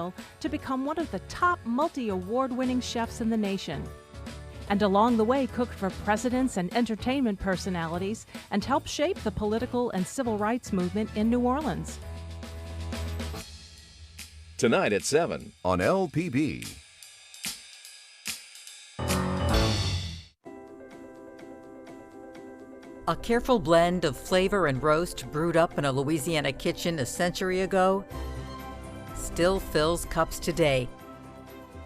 Morial to become one of the top multi-award-winning chefs in the nation. And along the way cooked for presidents and entertainment personalities and helped shape the political and civil rights movement in New Orleans. Tonight at 7 on LPB. A careful blend of flavor and roast brewed up in a Louisiana kitchen a century ago still fills cups today.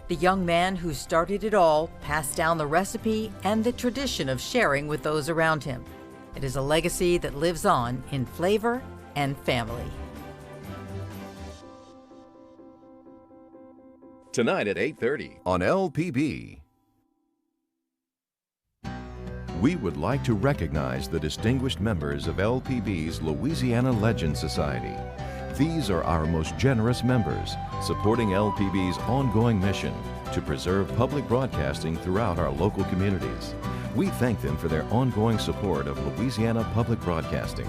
The young man who started it all passed down the recipe and the tradition of sharing with those around him. It is a legacy that lives on in flavor and family. Tonight at 8:30 on LPB. We would like to recognize the distinguished members of LPB's Louisiana Legend Society. These are our most generous members, supporting LPB's ongoing mission to preserve public broadcasting throughout our local communities. We thank them for their ongoing support of Louisiana Public Broadcasting.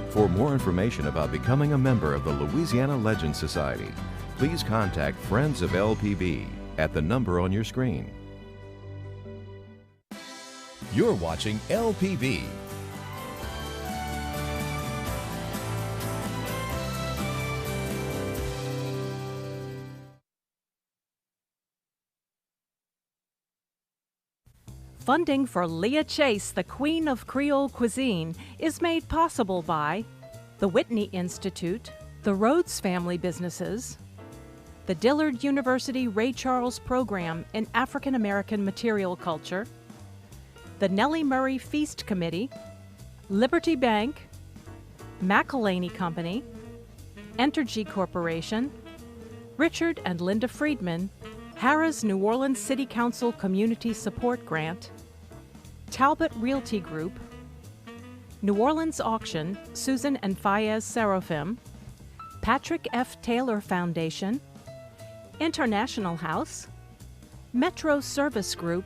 For more information about becoming a member of the Louisiana Legend Society, please contact Friends of LPB at the number on your screen. You're watching LPB. Funding for Leah Chase, the Queen of Creole Cuisine, is made possible by the Whitney Institute, the Rhodes Family Businesses, the Dillard University Ray Charles Program in African American Material Culture, the Nellie Murray Feast Committee, Liberty Bank, McElhaney Company, Entergy Corporation, Richard and Linda Friedman, Harrah's New Orleans City Council Community Support Grant, Talbot Realty Group, New Orleans Auction, Susan and Fayez Seraphim, Patrick F. Taylor Foundation, International House, Metro Service Group,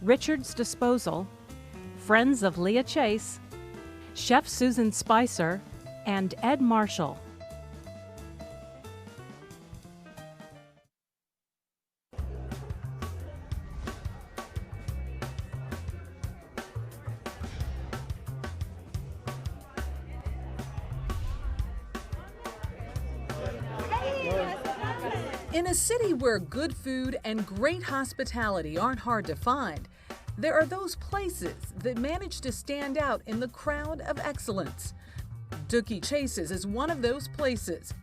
Richard's Disposal, Friends of Leah Chase, Chef Susan Spicer, and Ed Marshall. In a city where good food and great hospitality aren't hard to find, there are those places that manage to stand out in the crowd of excellence. Dooky Chase's is one of those places,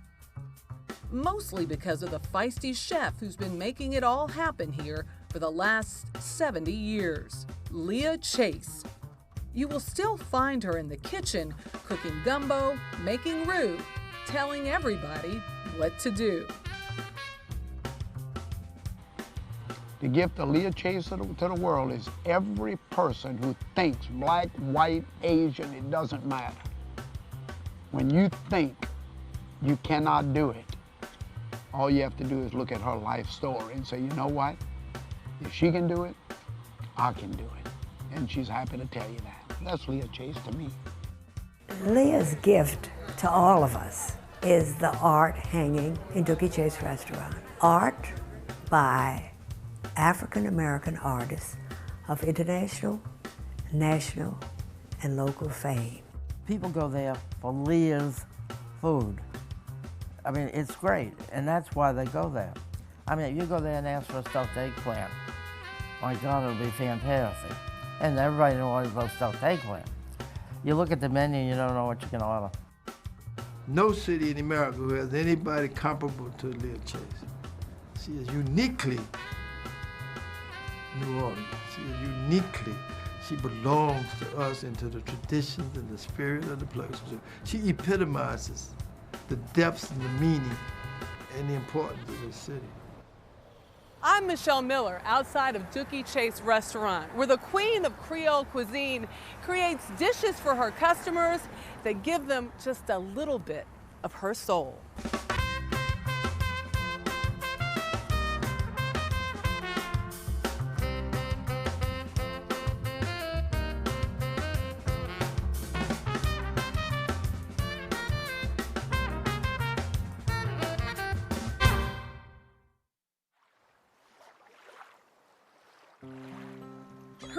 mostly because of the feisty chef who's been making it all happen here for the last 70 years, Leah Chase. You will still find her in the kitchen, cooking gumbo, making roux, telling everybody what to do. The gift of Leah Chase to the world is every person who thinks black, white, Asian, it doesn't matter. When you think you cannot do it, all you have to do is look at her life story and say, you know what? If she can do it, I can do it. And she's happy to tell you that. That's Leah Chase to me. Leah's gift to all of us is the art hanging in Dooky Chase restaurant. Art by African American artists of international, national, and local fame. People go there for Leah's food. I mean, it's great, and that's why they go there. I mean, if you go there and ask for a stuffed eggplant, my God, it'll be fantastic. And everybody knows loves stuffed eggplant. You look at the menu and you don't know what you can order. No city in America who has anybody comparable to Leah Chase. She is uniquely New Orleans. She belongs to us and to the traditions and the spirit of the place. She epitomizes the depths and the meaning and the importance of this city. I'm Michelle Miller, outside of Dooky Chase restaurant, where the Queen of Creole Cuisine creates dishes for her customers that give them just a little bit of her soul.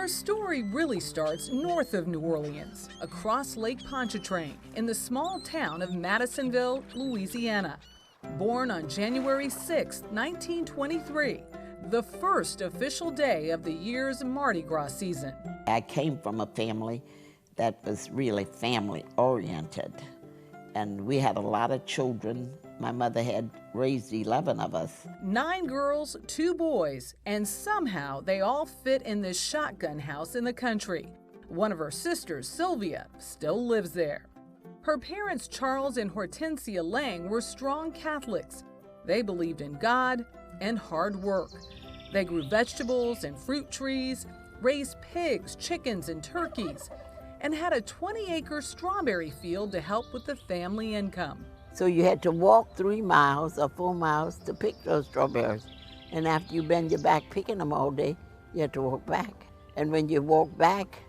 Her story really starts north of New Orleans, across Lake Pontchartrain, in the small town of Madisonville, Louisiana. Born on January 6, 1923, the first official day of the year's Mardi Gras season. I came from a family that was really family-oriented, and we had a lot of children. My mother had raised 11 of us. 9 girls, 2 boys, and somehow they all fit in this shotgun house in the country. One of her sisters, Sylvia, still lives there. Her parents, Charles and Hortensia Lang, were strong Catholics. They believed in God and hard work. They grew vegetables and fruit trees, raised pigs, chickens, and turkeys, and had a 20-acre strawberry field to help with the family income. So you had to walk 3 miles or 4 miles to pick those strawberries. And after you bend your back picking them all day, you had to walk back. And when you walk back,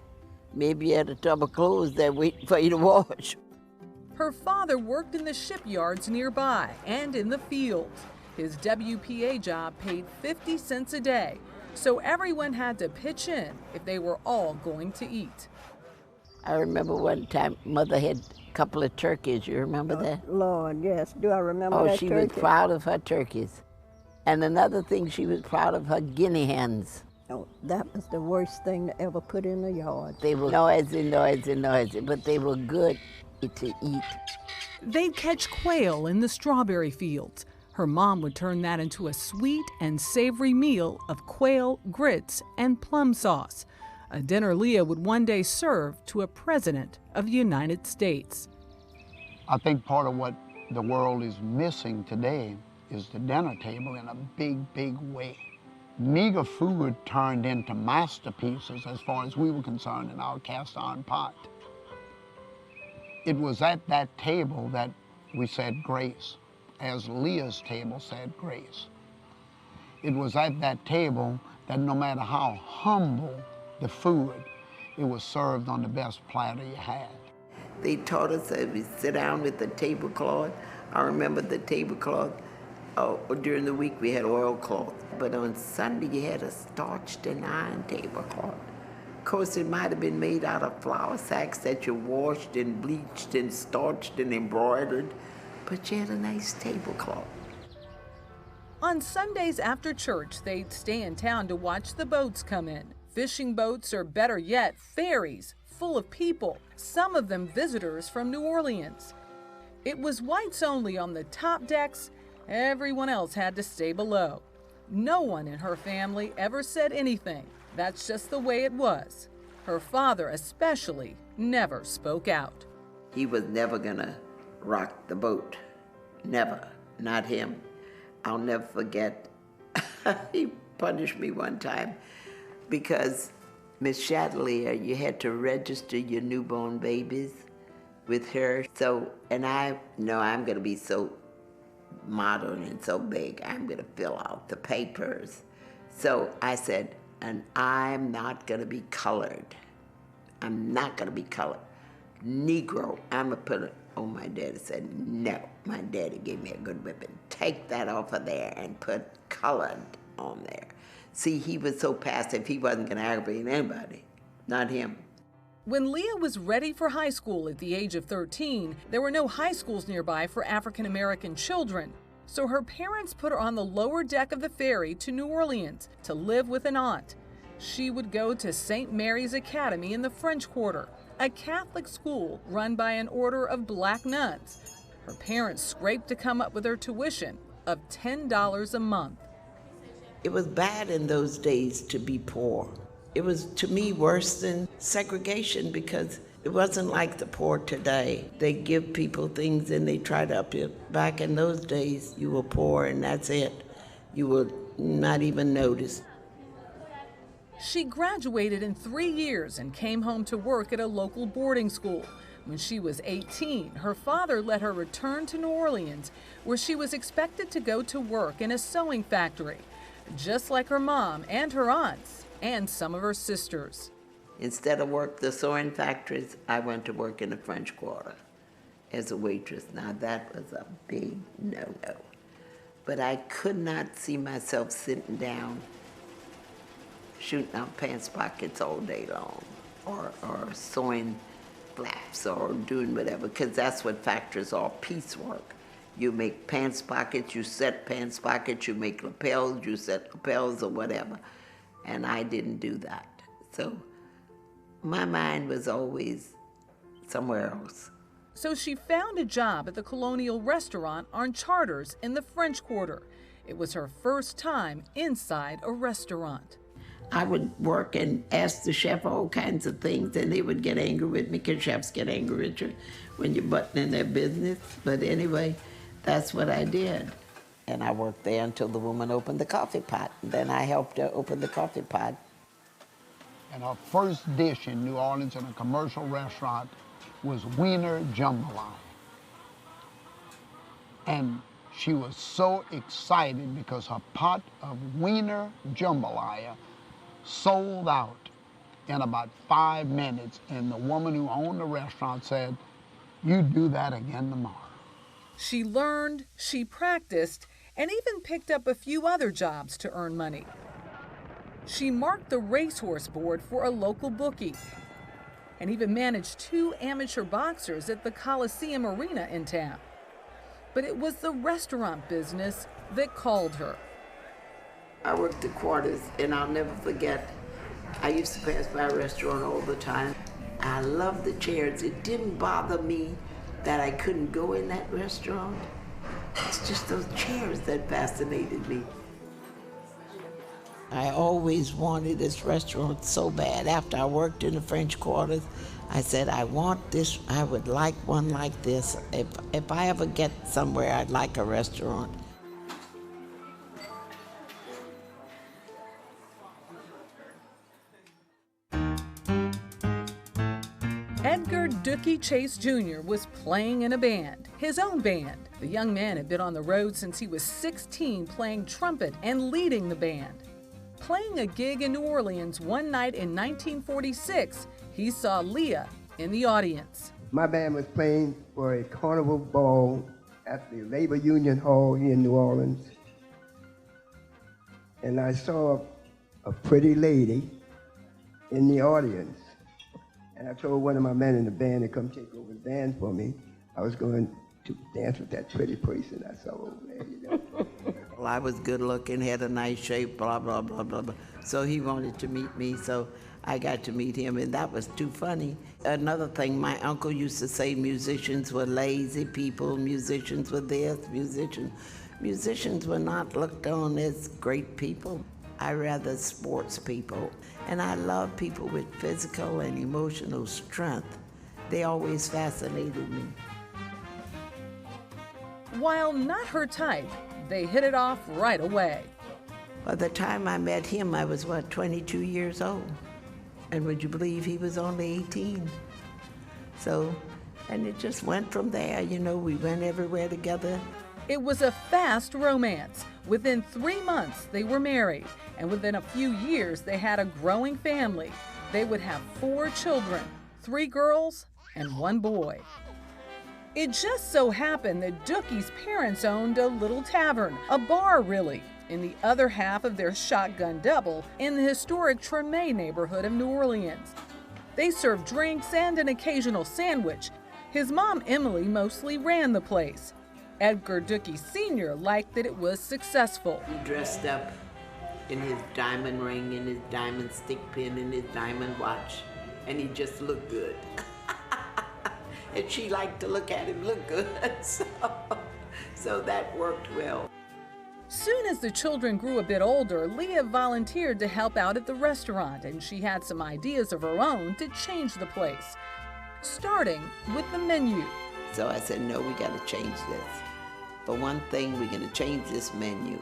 maybe you had a tub of clothes there waiting for you to wash. Her father worked in the shipyards nearby and in the fields. His WPA job paid 50 cents a day, so everyone had to pitch in if they were all going to eat. I remember one time Mother had a couple of turkeys. You remember that? Lord, yes. Do I remember that she turkey? was proud of her turkeys. And another thing, she was proud of her guinea hens. Oh, that was the worst thing to ever put in the yard. They were noisy, but they were good to eat. They'd catch quail in the strawberry fields. Her mom would turn that into a sweet and savory meal of quail, grits, and plum sauce, a dinner Leah would one day serve to a president of the United States. I think part of what the world is missing today is the dinner table in a big, big way. Meager food turned into masterpieces as far as we were concerned in our cast iron pot. It was at that table that we said grace, as Leah's table said grace. It was at that table that no matter how humble the food, it was served on the best platter you had. They taught us that we sit down with the tablecloth. I remember the tablecloth. During the week we had oilcloth, but on Sunday you had a starched and iron tablecloth. Of course, it might have been made out of flour sacks that you washed and bleached and starched and embroidered, but you had a nice tablecloth. On Sundays after church, they'd stay in town to watch the boats come in. Fishing boats, or better yet, ferries, full of people, some of them visitors from New Orleans. It was whites only on the top decks. Everyone else had to stay below. No one in her family ever said anything. That's just the way it was. Her father especially never spoke out. He was never gonna rock the boat. Never. Not him. I'll never forget. He punished me one time because Miss Chatelier, you had to register your newborn babies with her. So, and I know I'm gonna be so modern and so big, I'm gonna fill out the papers. So I said, and I'm not gonna be colored. I'm not gonna be colored. Negro, I'm gonna put it. Oh, my daddy said, no. My daddy gave me a good whipping. Take that off of there and put colored on there. See, he was so passive, he wasn't gonna aggravate anybody, not him. When Leah was ready for high school at the age of 13, there were no high schools nearby for African American children. So her parents put her on the lower deck of the ferry to New Orleans to live with an aunt. She would go to St. Mary's Academy in the French Quarter, a Catholic school run by an order of black nuns. Her parents scraped to come up with her tuition of $10 a month. It was bad in those days to be poor. It was, to me, worse than segregation because it wasn't like the poor today. They give people things and they try to up you. Back in those days, you were poor and that's it. You were not even noticed. She graduated in 3 years and came home to work at a local boarding school. When she was 18, her father let her return to New Orleans, where she was expected to go to work in a sewing factory, just like her mom and her aunts and some of her sisters. Instead of work the sewing factories, I went to work in the French Quarter as a waitress. Now that was a big no-no. But I could not see myself sitting down shooting out pants pockets all day long, or sewing flaps, or doing whatever, because that's what factories are, piecework. You make pants pockets, you set pants pockets, you make lapels, you set lapels or whatever. And I didn't do that. So my mind was always somewhere else. So she found a job at the Colonial Restaurant on Charters in the French Quarter. It was her first time inside a restaurant. I would work and ask the chef all kinds of things, and they would get angry with me, because chefs get angry with you when you're butting in their business. But anyway, that's what I did. And I worked there until the woman opened the coffee pot. Then I helped her open the coffee pot. And our first dish in New Orleans in a commercial restaurant was wiener jambalaya. And she was so excited because her pot of wiener jambalaya sold out in about 5 minutes, and the woman who owned the restaurant said, "You do that again tomorrow." She learned, she practiced, and even picked up a few other jobs to earn money. She marked the racehorse board for a local bookie, and even managed 2 amateur boxers at the Coliseum Arena in town. But it was the restaurant business that called her. I worked the quarters, and I'll never forget, I used to pass by a restaurant all the time. I loved the chairs. It didn't bother me that I couldn't go in that restaurant. It's just those chairs that fascinated me. I always wanted this restaurant so bad. After I worked in the French Quarters, I said, I want this, I would like one like this. If I ever get somewhere, I'd like a restaurant. Edgar Dooky Chase Jr. was playing in a band, his own band. The young man had been on the road since he was 16, playing trumpet and leading the band. Playing a gig in New Orleans one night in 1946, he saw Leah in the audience. My band was playing for a carnival ball at the Labor Union Hall here in New Orleans. And I saw a pretty lady in the audience. And I told one of my men in the band to come take over the band for me. I was going to dance with that pretty person I saw over there, you know. Well, I was good looking, had a nice shape, blah, blah, blah, blah, blah. So he wanted to meet me, so I got to meet him, and that was too funny. Another thing, my uncle used to say musicians were lazy people, musicians were this, musicians were not looked on as great people. I rather sports people. And I love people with physical and emotional strength. They always fascinated me. While not her type, they hit it off right away. By the time I met him, I was, 22 years old. And would you believe he was only 18? So, and it just went from there, you know, we went everywhere together. It was a fast romance. Within 3 months, they were married, and within a few years, they had a growing family. They would have 4 children, 3 girls and 1 boy. It just so happened that Dooky's parents owned a little tavern, a bar really, in the other half of their shotgun double in the historic Treme neighborhood of New Orleans. They served drinks and an occasional sandwich. His mom, Emily, mostly ran the place. Edgar Dooky Sr. liked that it was successful. He dressed up in his diamond ring and his diamond stick pin and his diamond watch, and he just looked good. And she liked to look at him look good, so that worked well. Soon as the children grew a bit older, Leah volunteered to help out at the restaurant, and she had some ideas of her own to change the place, starting with the menu. So I said, no, we got to change this. For one thing, we're going to change this menu.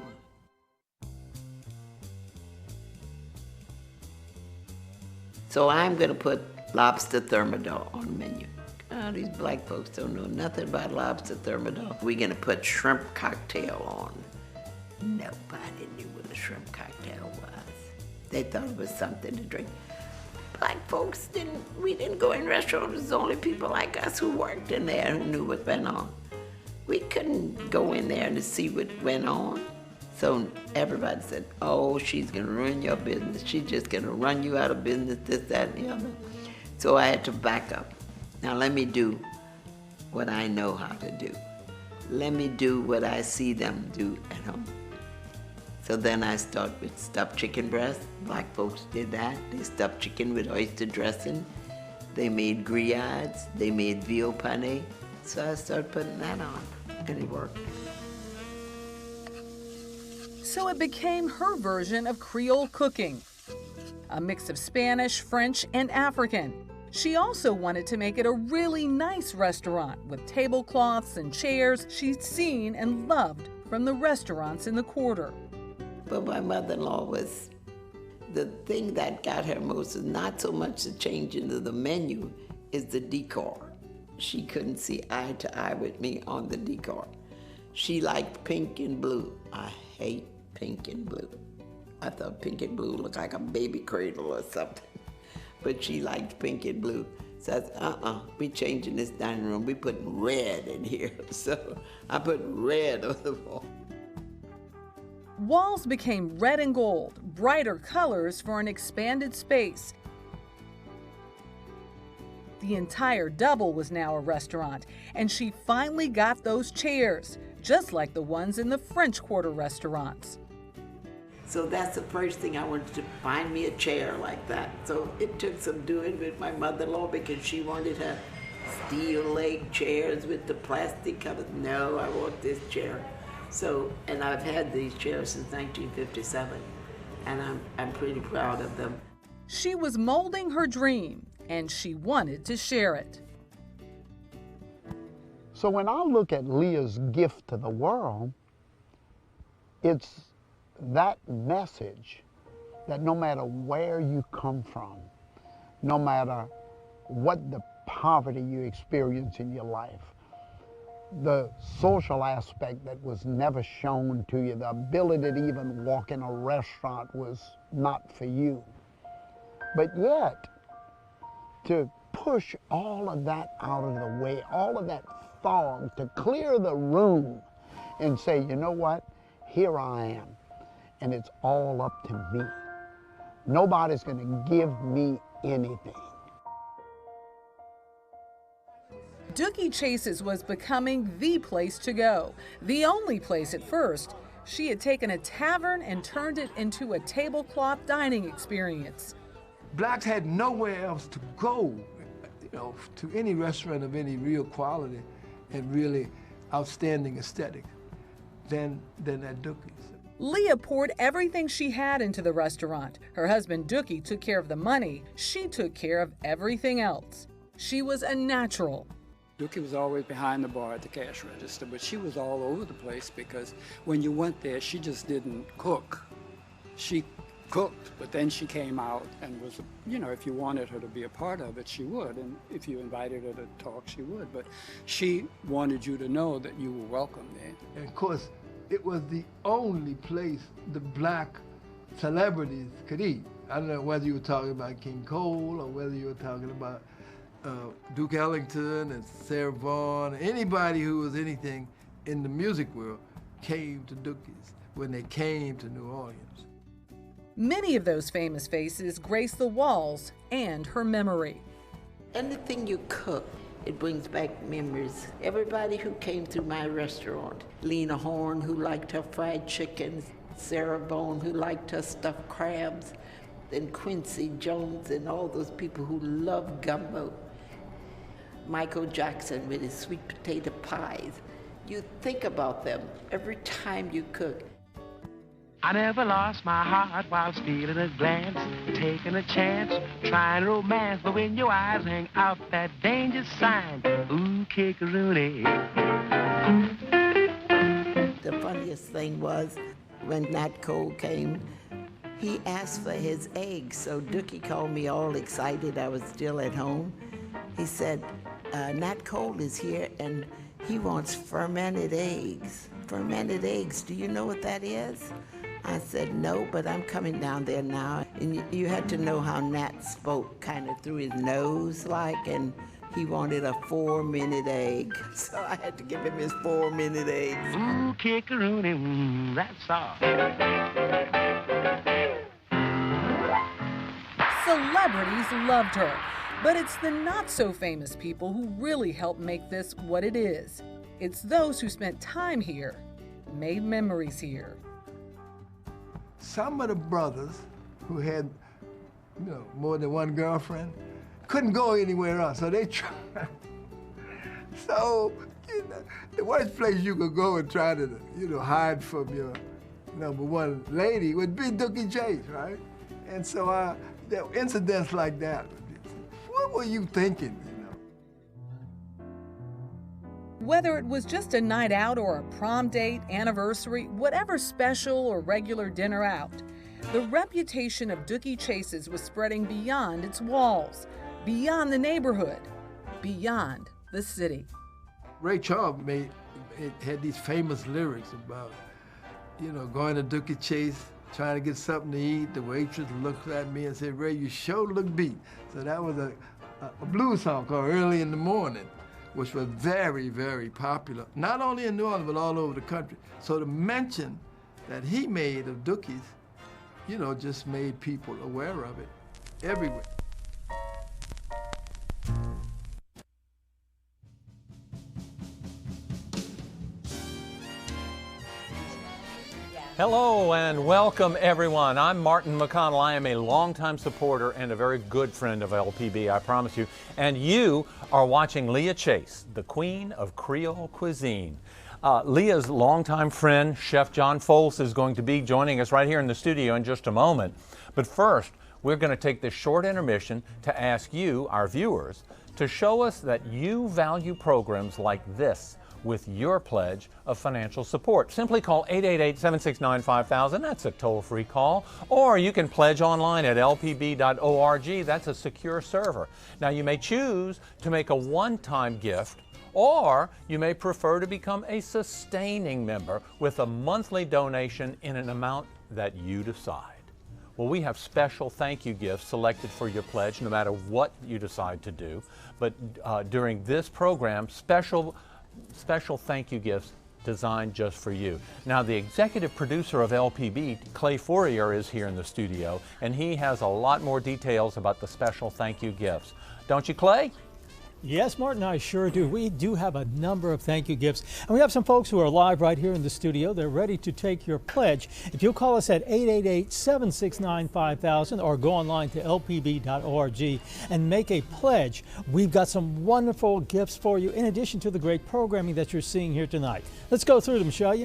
So I'm going to put lobster thermidor on the menu. Oh, these black folks don't know nothing about lobster thermidor. We're going to put shrimp cocktail on. Nobody knew what a shrimp cocktail was. They thought it was something to drink. Black folks we didn't go in restaurants. It was only people like us who worked in there who knew what went on. We couldn't go in there to see what went on. So everybody said, oh, she's gonna ruin your business. She's just gonna run you out of business, this, that, and the other. So I had to back up. Now let me do what I know how to do. Let me do what I see them do at home. So then I started with stuffed chicken breast. Black folks did that. They stuffed chicken with oyster dressing. They made grillades. They made veal pane. So I started putting that on, and it worked. So it became her version of Creole cooking, a mix of Spanish, French, and African. She also wanted to make it a really nice restaurant with tablecloths and chairs she'd seen and loved from the restaurants in the quarter. But my mother-in-law was, the thing that got her most is not so much the change into the menu, is the decor. She couldn't see eye to eye with me on the decor. She liked pink and blue. I hate pink and blue. I thought pink and blue looked like a baby cradle or something. But she liked pink and blue. So I said, we changing this dining room. We putting red in here. So I put red on the wall. Walls became red and gold, brighter colors for an expanded space. The entire double was now a restaurant, and she finally got those chairs, just like the ones in the French Quarter restaurants. So that's the first thing I wanted to find me a chair like that. So it took some doing with my mother-in-law because she wanted her steel leg chairs with the plastic covers. No, I want this chair. So, and I've had these chairs since 1957, and I'm pretty proud of them. She was molding her dream, and she wanted to share it. So when I look at Leah's gift to the world, it's that message that no matter where you come from, no matter what the poverty you experience in your life, the social aspect that was never shown to you, the ability to even walk in a restaurant was not for you. But yet, to push all of that out of the way, all of that fog, to clear the room and say, you know what, here I am, and it's all up to me. Nobody's gonna give me anything. Dooky Chase's was becoming the place to go. The only place at first. She had taken a tavern and turned it into a tablecloth dining experience. Blacks had nowhere else to go, to any restaurant of any real quality and really outstanding aesthetic than at Dooky's. Leah poured everything she had into the restaurant. Her husband Dooky took care of the money. She took care of everything else. She was a natural. Dooky was always behind the bar at the cash register, but she was all over the place because when you went there, she just didn't cook. She cooked, but then she came out and was, if you wanted her to be a part of it, she would. And if you invited her to talk, she would. But she wanted you to know that you were welcome there. And of course, it was the only place the black celebrities could eat. I don't know whether you were talking about King Cole or whether you were talking about Duke Ellington and Sarah Vaughan. Anybody who was anything in the music world came to Dooky's when they came to New Orleans. Many of those famous faces grace the walls and her memory. Anything you cook, it brings back memories. Everybody who came through my restaurant, Lena Horne, who liked her fried chickens, Sarah Vaughan, who liked her stuffed crabs, and Quincy Jones and all those people who love gumbo. Michael Jackson with his sweet potato pies. You think about them every time you cook. I never lost my heart while stealing a glance, taking a chance, trying romance. But when your eyes hang out that danger sign, ooh, kick-a-rooney. The funniest thing was when Nat Cole came, he asked for his eggs. So Dooky called me all excited. I was still at home. He said, Nat Cole is here and he wants fermented eggs. Fermented eggs, do you know what that is? I said, no, but I'm coming down there now. And you had to know how Nat spoke, kind of through his nose like, and he wanted a 4-minute egg. So I had to give him his 4-minute eggs. Ooh, kick-a-rooney, that's all. Celebrities loved her, but it's the not-so-famous people who really helped make this what it is. It's those who spent time here, made memories here. Some of the brothers who had, more than one girlfriend couldn't go anywhere else, so they tried. So, the worst place you could go and try to, hide from your number one lady would be Dooky Chase, right? And so there were incidents like that. What were you thinking, Whether it was just a night out or a prom date, anniversary, whatever special or regular dinner out, the reputation of Dooky Chase's was spreading beyond its walls, beyond the neighborhood, beyond the city. Ray Charles had these famous lyrics about, going to Dooky Chase, trying to get something to eat. The waitress looked at me and said, "Ray, you sure look beat." So that was a blues song called Early in the Morning, which was very, very popular, not only in New Orleans, but all over the country. So the mention that he made of Dookies, just made people aware of it everywhere. Hello and welcome everyone. I'm Martin McConnell. I am a longtime supporter and a very good friend of LPB, I promise you. And you are watching Leah Chase, the queen of Creole cuisine. Leah's longtime friend, Chef John Folse, is going to be joining us right here in the studio in just a moment. But first, we're going to take this short intermission to ask you, our viewers, to show us that you value programs like this with your pledge of financial support. Simply call 888-769-5000. That's a toll-free call. Or you can pledge online at lpb.org. That's a secure server. Now, you may choose to make a one-time gift, or you may prefer to become a sustaining member with a monthly donation in an amount that you decide. Well, we have special thank you gifts selected for your pledge, no matter what you decide to do. But during this program, special thank you gifts designed just for you. Now, the executive producer of LPB, Clay Fourier, is here in the studio, and he has a lot more details about the special thank you gifts. Don't you, Clay? Yes, Martin, I sure do. We do have a number of thank you gifts. And we have some folks who are live right here in the studio. They're ready to take your pledge. If you'll call us at 888-769-5000 or go online to lpb.org and make a pledge, we've got some wonderful gifts for you in addition to the great programming that you're seeing here tonight. Let's go through them, shall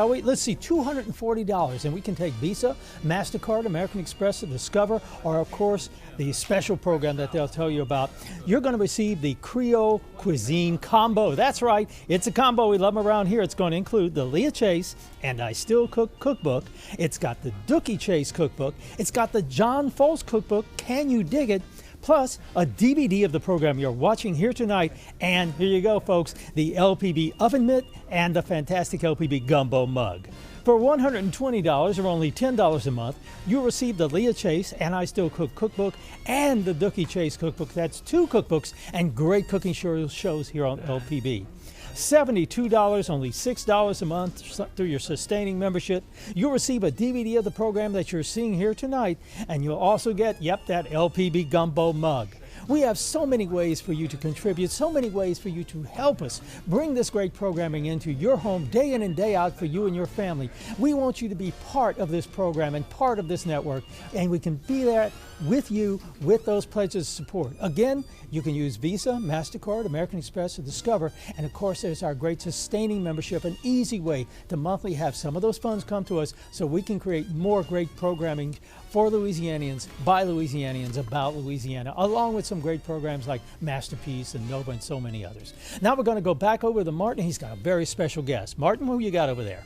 we? Let's see, $240, and we can take Visa, MasterCard, American Express, Discover, or of course, the special program that they'll tell you about. You're going to receive the Creole Cuisine combo. That's right, it's a combo. We love them around here. It's going to include the Leah Chase and I Still Cook cookbook. It's got the Dooky Chase cookbook. It's got the John Folse cookbook, Can You Dig It? Plus a DVD of the program you're watching here tonight. And here you go, folks, the LPB oven mitt and the fantastic LPB gumbo mug. For $120 or only $10 a month, you'll receive the Leah Chase and I Still Cook cookbook and the Dooky Chase cookbook. That's 2 cookbooks and great cooking shows here on LPB. $72, only $6 a month through your sustaining membership. You'll receive a DVD of the program that you're seeing here tonight, and you'll also get, that LPB gumbo mug. We have so many ways for you to contribute, so many ways for you to help us bring this great programming into your home day in and day out for you and your family. We want you to be part of this program and part of this network, and we can be there with you with those pledges of support. Again, you can use Visa, MasterCard, American Express, or Discover, and of course there's our great sustaining membership, an easy way to monthly have some of those funds come to us so we can create more great programming for Louisianians, by Louisianians, about Louisiana, along with some great programs like Masterpiece and Nova and so many others. Now we're going to go back over to Martin. He's got a very special guest. Martin, who you got over there?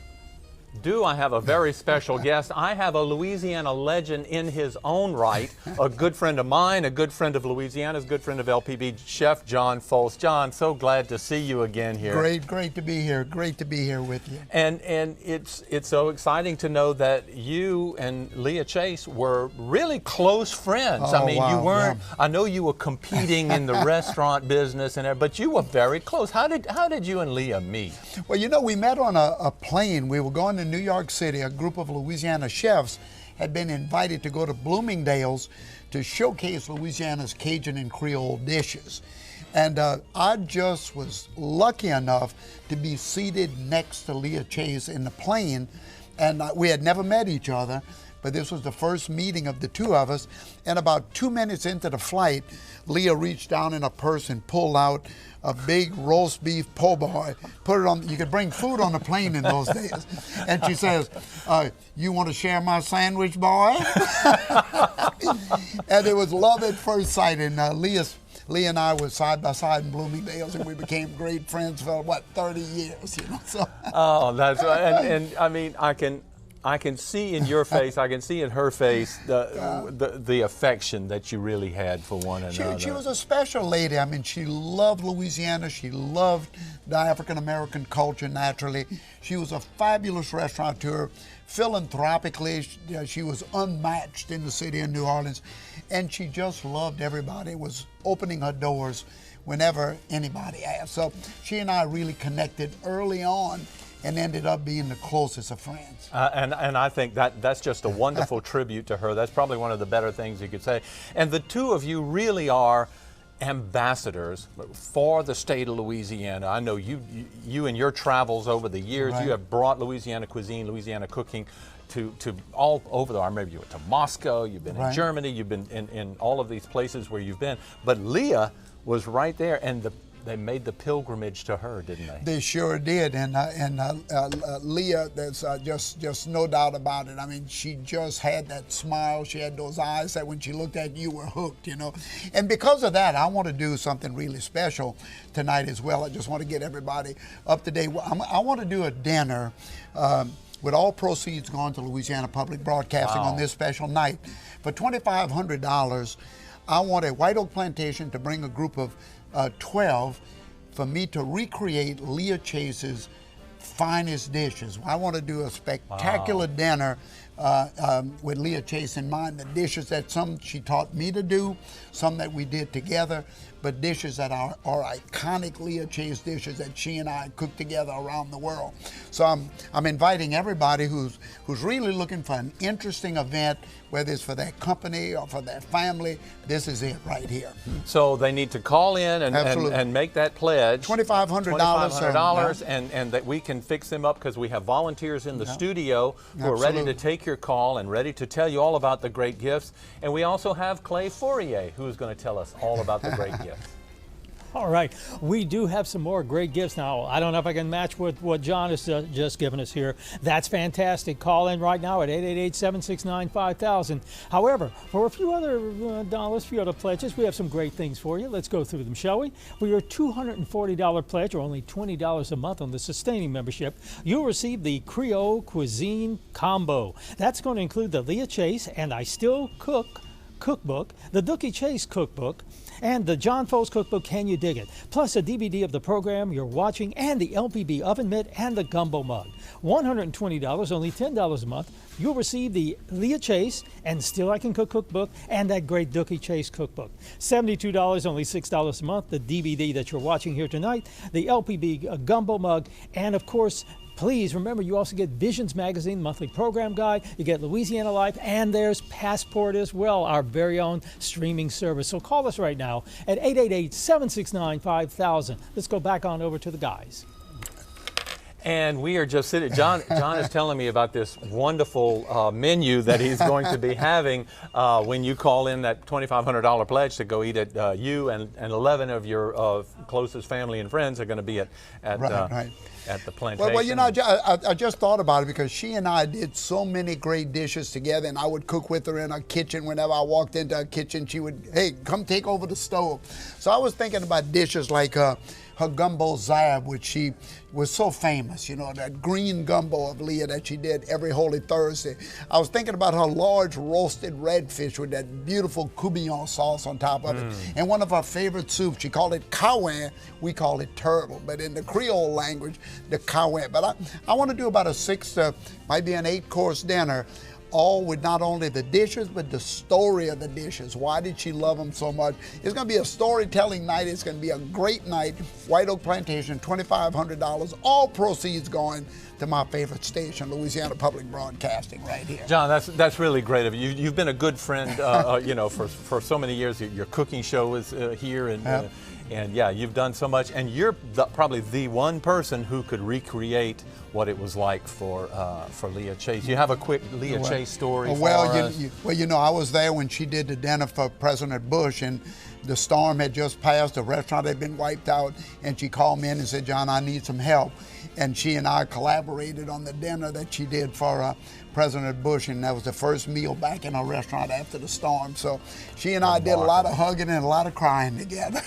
do I have a very special guest. I have a Louisiana legend in his own right, a good friend of mine, a good friend of Louisiana's, good friend of LPB, Chef John Folse. John, so glad to see you again here. Great to be here. Great to be here with you. And it's so exciting to know that you and Leah Chase were really close friends. Oh, I mean, wow, you weren't. yeah. I know you were competing in the restaurant business and everything, but you were very close. How did you and Leah meet? Well, you know, we met on a plane. We were going to New York City. A group of Louisiana chefs had been invited to go to Bloomingdale's to showcase Louisiana's Cajun and Creole dishes. And I just was lucky enough to be seated next to Leah Chase in the plane. And we had never met each other, but this was the first meeting of the two of us. And about 2 minutes into the flight, Leah reached down in her purse and pulled out a big roast beef po' boy, put it on. You could bring food on the plane in those days. And she says, you want to share my sandwich, boy? And it was love at first sight. And Leah and I were side by side in Bloomingdale's, and we became great friends for, what, 30 years, you know? So. Oh, that's right. And I mean, I can see in your face, I can see in her face the affection that you really had for one another. She was a special lady. I mean, she loved Louisiana. She loved the African-American culture naturally. She was a fabulous restaurateur. Philanthropically, she was unmatched in the city of New Orleans. And she just loved everybody, was opening her doors whenever anybody asked. So she and I really connected early on and ended up being the closest of friends. And I think that's just a wonderful tribute to her. That's probably one of the better things you could say. And the two of you really are ambassadors for the state of Louisiana. I know you in your travels over the years, Right. you have brought Louisiana cuisine, Louisiana cooking to all over the, maybe you went to Moscow, you've been in Right. Germany, you've been in all of these places where you've been. But Leah was right there, and they made the pilgrimage to her, didn't they? They sure did, and Leah, there's just no doubt about it. I mean, she just had that smile. She had those eyes that when she looked at you, were hooked, you know. And because of that, I want to do something really special tonight as well. I just want to get everybody up to date. I want to do a dinner with all proceeds going to Louisiana Public Broadcasting on this special night. For $2,500, I want a White Oak Plantation to bring a group of 12 for me to recreate Leah Chase's finest dishes. I want to do a spectacular dinner with Leah Chase in mind. The dishes that some she taught me to do, some that we did together, but dishes that are iconic Leah Chase dishes that she and I cook together around the world. So I'm inviting everybody who's really looking for an interesting event, whether it's for their company or for their family. This is it right here. So they need to call in and make that pledge. $2,500. And that we can fix them up, because we have volunteers in the studio who are ready to take your call and ready to tell you all about the great gifts. And we also have Clay Fourier, who is going to tell us all about the great gifts. All right, we do have some more great gifts now. I don't know if I can match what John has just given us here. That's fantastic. Call in right now at 888-769-5000. However, for a few other dollars, a few other pledges, we have some great things for you. Let's go through them, shall we? For your $240 pledge, or only $20 a month on the sustaining membership, you'll receive the Creole Cuisine Combo. That's going to include the Leah Chase and I Still Cook cookbook, the Dooky Chase cookbook, and the John Folse cookbook, Can You Dig It? Plus a DVD of the program you're watching, and the LPB oven mitt and the gumbo mug. $120, only $10 a month. You'll receive the Leah Chase and Still I Can Cook cookbook and that great Dooky Chase cookbook. $72, only $6 a month. The DVD that you're watching here tonight, the LPB gumbo mug, and of course, please remember, you also get Visions Magazine monthly program guide, you get Louisiana Life, and there's Passport as well, our very own streaming service. So call us right now at 888-769-5000. Let's go back on over to the guys. And we are just sitting. John is telling me about this wonderful menu that he's going to be having when you call in that $2,500 pledge to go eat at you and 11 of your closest family and friends are going to be at right. at the plantation? Well, you know, I just thought about it because she and I did so many great dishes together, and I would cook with her in her kitchen. Whenever I walked into her kitchen, she would, hey, come take over the stove. So I was thinking about dishes like her gumbo zab, which she was so famous, you know, that green gumbo of Leah that she did every Holy Thursday. I was thinking about her large roasted redfish with that beautiful coubillon sauce on top of it. And one of her favorite soups, she called it kawen, we call it turtle, but in the Creole language, the kawen. But I want to do about a 6 to maybe an 8-course dinner, all with not only the dishes, but the story of the dishes. Why did she love them so much? It's gonna be a storytelling night. It's gonna be a great night. White Oak Plantation, $2,500, all proceeds going to my favorite station, Louisiana Public Broadcasting, right here. John, that's really great of you. You've been a good friend, you know, for so many years. Your cooking show is here, and yeah, you've done so much, and you're probably the one person who could recreate what it was like for Leah Chase. You have a quick Leah Chase story for us? Well, you know, I was there when she did the dinner for President Bush, and the storm had just passed, the restaurant had been wiped out, and she called me in and said, John, I need some help. And she and I collaborated on the dinner that she did for President Bush, and that was the first meal back in her restaurant after the storm. So she and I did a lot of hugging and a lot of crying together.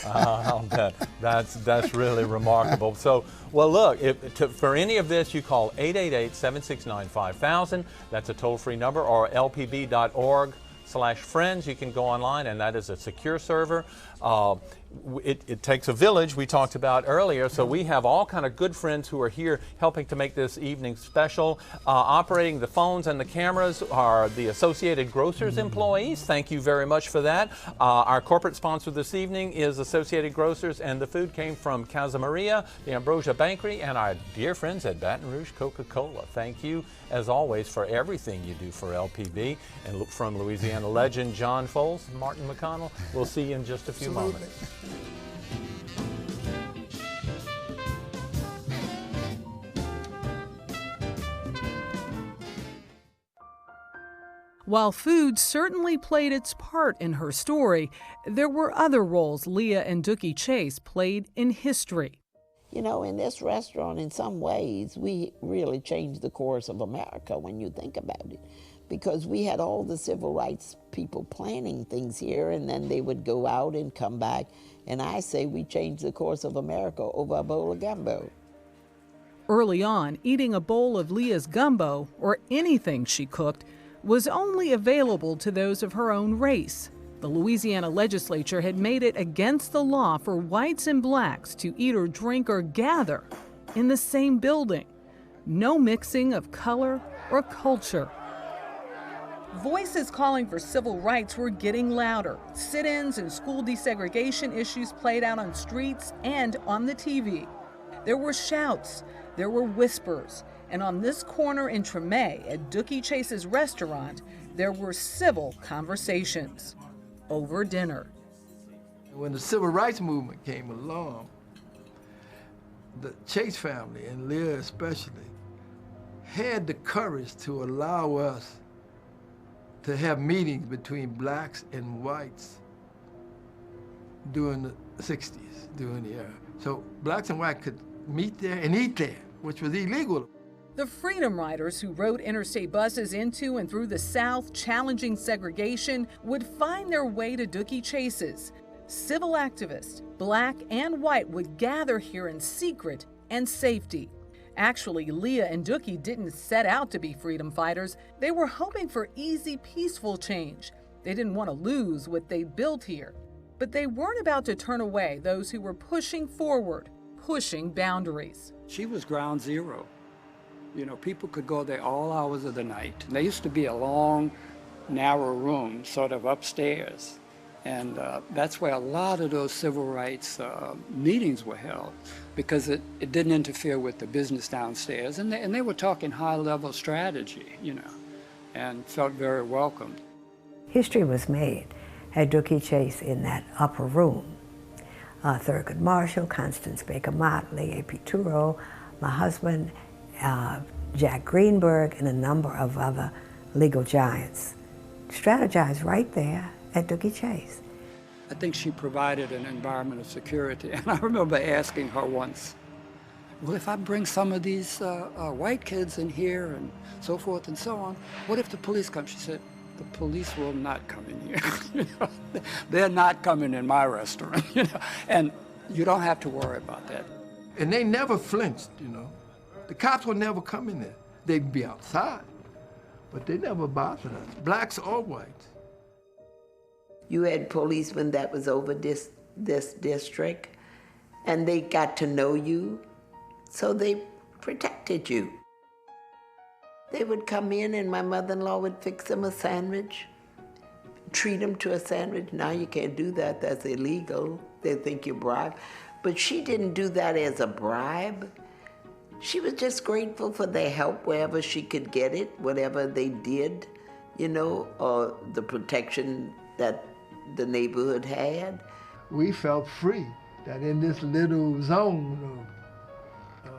That's really remarkable. So, well, look, for any of this, you call 888-769-5000. That's a toll-free number, or lpb.org/friends. You can go online, and that is a secure server. It takes a village, we talked about earlier, so we have all kind of good friends who are here helping to make this evening special. Operating the phones and the cameras are the Associated Grocers employees. Thank you very much for that. Our corporate sponsor this evening is Associated Grocers, and the food came from Casa Maria, the Ambrosia Bakery, and our dear friends at Baton Rouge Coca-Cola. Thank you, as always, for everything you do for LPB. And from Louisiana legend John Folse, Martin McConnell, we'll see you in just a few moments. While food certainly played its part in her story, there were other roles Leah and Dooky Chase played in history. You know, in this restaurant, in some ways, we really changed the course of America when you think about it, because we had all the civil rights people planning things here, and then they would go out and come back. And I say we changed the course of America over a bowl of gumbo. Early on, eating a bowl of Leah's gumbo, or anything she cooked, was only available to those of her own race. The Louisiana legislature had made it against the law for whites and blacks to eat or drink or gather in the same building. No mixing of color or culture. Voices calling for civil rights were getting louder. Sit-ins and school desegregation issues played out on streets and on the TV. There were shouts, there were whispers, and on this corner in Treme at Dooky Chase's restaurant, there were civil conversations over dinner. When the civil rights movement came along, the Chase family, and Leah especially, had the courage to allow us to have meetings between blacks and whites during the 60s, during the era. So blacks and whites could meet there and eat there, which was illegal. The Freedom Riders who rode interstate buses into and through the South challenging segregation would find their way to Dooky Chase's. Civil activists, black and white, would gather here in secret and safety. Actually, Leah and Dooky didn't set out to be freedom fighters. They were hoping for easy, peaceful change. They didn't want to lose what they built here. But they weren't about to turn away those who were pushing forward, pushing boundaries. She was ground zero. You know, people could go there all hours of the night. There used to be a long, narrow room sort of upstairs. And that's where a lot of those civil rights meetings were held, because it didn't interfere with the business downstairs. And they were talking high-level strategy, you know, and felt very welcomed. History was made at Dooky Chase in that upper room. Thurgood Marshall, Constance Baker Motley, A.P. Turo, my husband, Jack Greenberg, and a number of other legal giants strategized right there at Dooky Chase. I think she provided an environment of security. And I remember asking her once, well, if I bring some of these white kids in here and so forth and so on, what if the police come? She said, the police will not come in here. You know? They're not coming in my restaurant, you know? And you don't have to worry about that. And they never flinched, you know. The cops would never come in there. They'd be outside, but they never bothered us, blacks or whites. You had policemen that was over this district, and they got to know you, so they protected you. They would come in and my mother-in-law would fix them a sandwich, treat them to a sandwich. Now you can't do that, that's illegal. They think you bribe. But she didn't do that as a bribe. She was just grateful for their help wherever she could get it, whatever they did, you know, or the protection that the neighborhood had. We felt free, that in this little zone of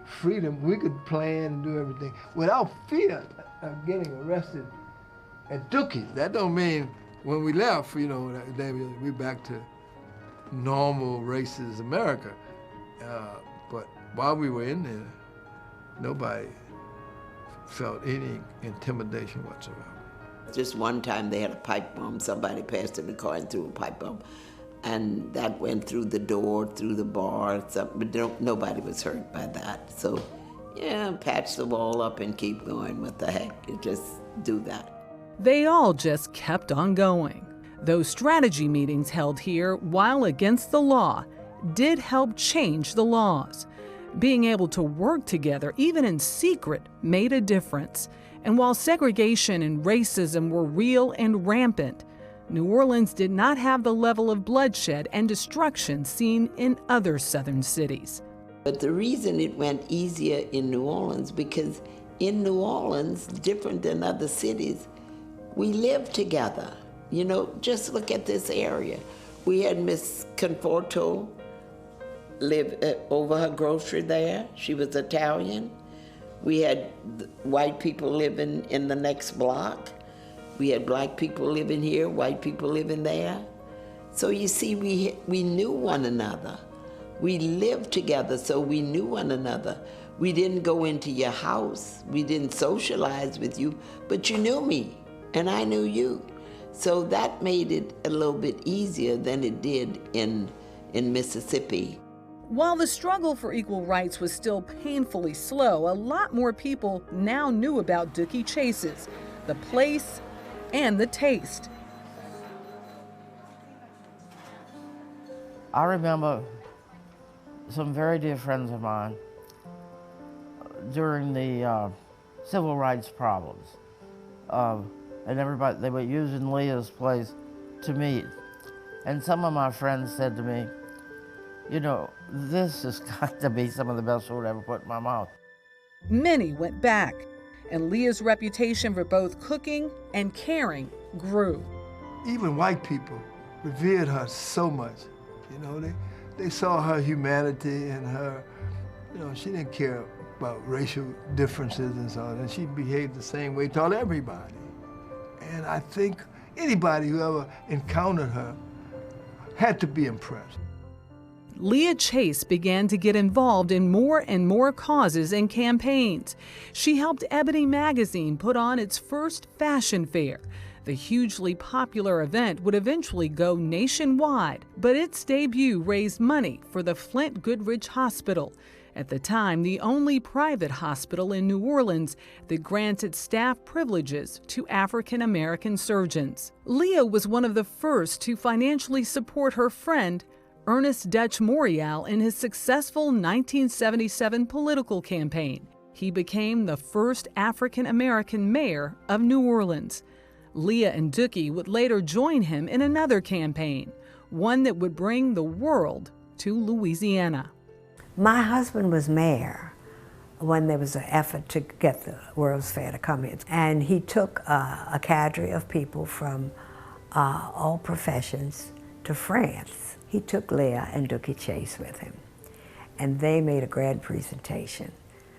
freedom, we could plan and do everything without fear of getting arrested at Dooky's. That don't mean when we left, you know, we back to normal racist America. But while we were in there, nobody felt any intimidation whatsoever. Just one time they had a pipe bomb. Somebody passed in the car and threw a pipe bomb. And that went through the door, through the bar, but nobody was hurt by that. So, yeah, patch the wall up and keep going. What the heck? You just do that. They all just kept on going. Those strategy meetings held here, while against the law, did help change the laws. Being able to work together, even in secret, made a difference. And while segregation and racism were real and rampant, New Orleans did not have the level of bloodshed and destruction seen in other southern cities. But the reason it went easier in New Orleans, because in New Orleans, different than other cities, we lived together. You know, just look at this area. We had Miss Conforto live over her grocery there. She was Italian. We had white people living in the next block. We had black people living here, white people living there. So you see, we knew one another. We lived together, so we knew one another. We didn't go into your house. We didn't socialize with you, but you knew me, and I knew you. So that made it a little bit easier than it did in Mississippi. While the struggle for equal rights was still painfully slow, a lot more people now knew about Dooky Chase's, the place and the taste. I remember some very dear friends of mine during the civil rights problems. And everybody, they were using Leah's place to meet. And some of my friends said to me, you know, this has got to be some of the best food I ever put in my mouth. Many went back, and Leah's reputation for both cooking and caring grew. Even white people revered her so much. You know, they saw her humanity and her, you know, she didn't care about racial differences and so on, and she behaved the same way toward everybody. And I think anybody who ever encountered her had to be impressed. Leah Chase began to get involved in more and more causes and campaigns. She helped Ebony magazine put on its first fashion fair. The hugely popular event would eventually go nationwide, but its debut raised money for the Flint Goodrich Hospital, at the time the only private hospital in New Orleans that granted staff privileges to African American surgeons. Leah was one of the first to financially support her friend, Ernest Dutch Morial, in his successful 1977 political campaign. He became the first African American mayor of New Orleans. Leah and Dooky would later join him in another campaign, one that would bring the world to Louisiana. My husband was mayor when there was an effort to get the World's Fair to come in. And he took a cadre of people from all professions to France. He took Leah and Dooky Chase with him, and they made a grand presentation.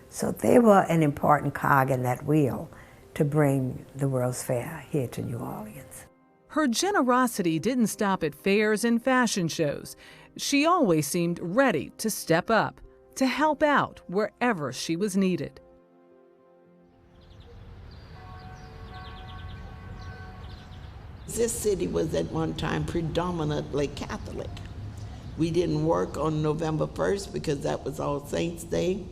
So they were an important cog in that wheel to bring the World's Fair here to New Orleans. Her generosity didn't stop at fairs and fashion shows. She always seemed ready to step up. to help out wherever she was needed. This city was at one time predominantly Catholic. We didn't work on November 1st because that was All Saints' Day.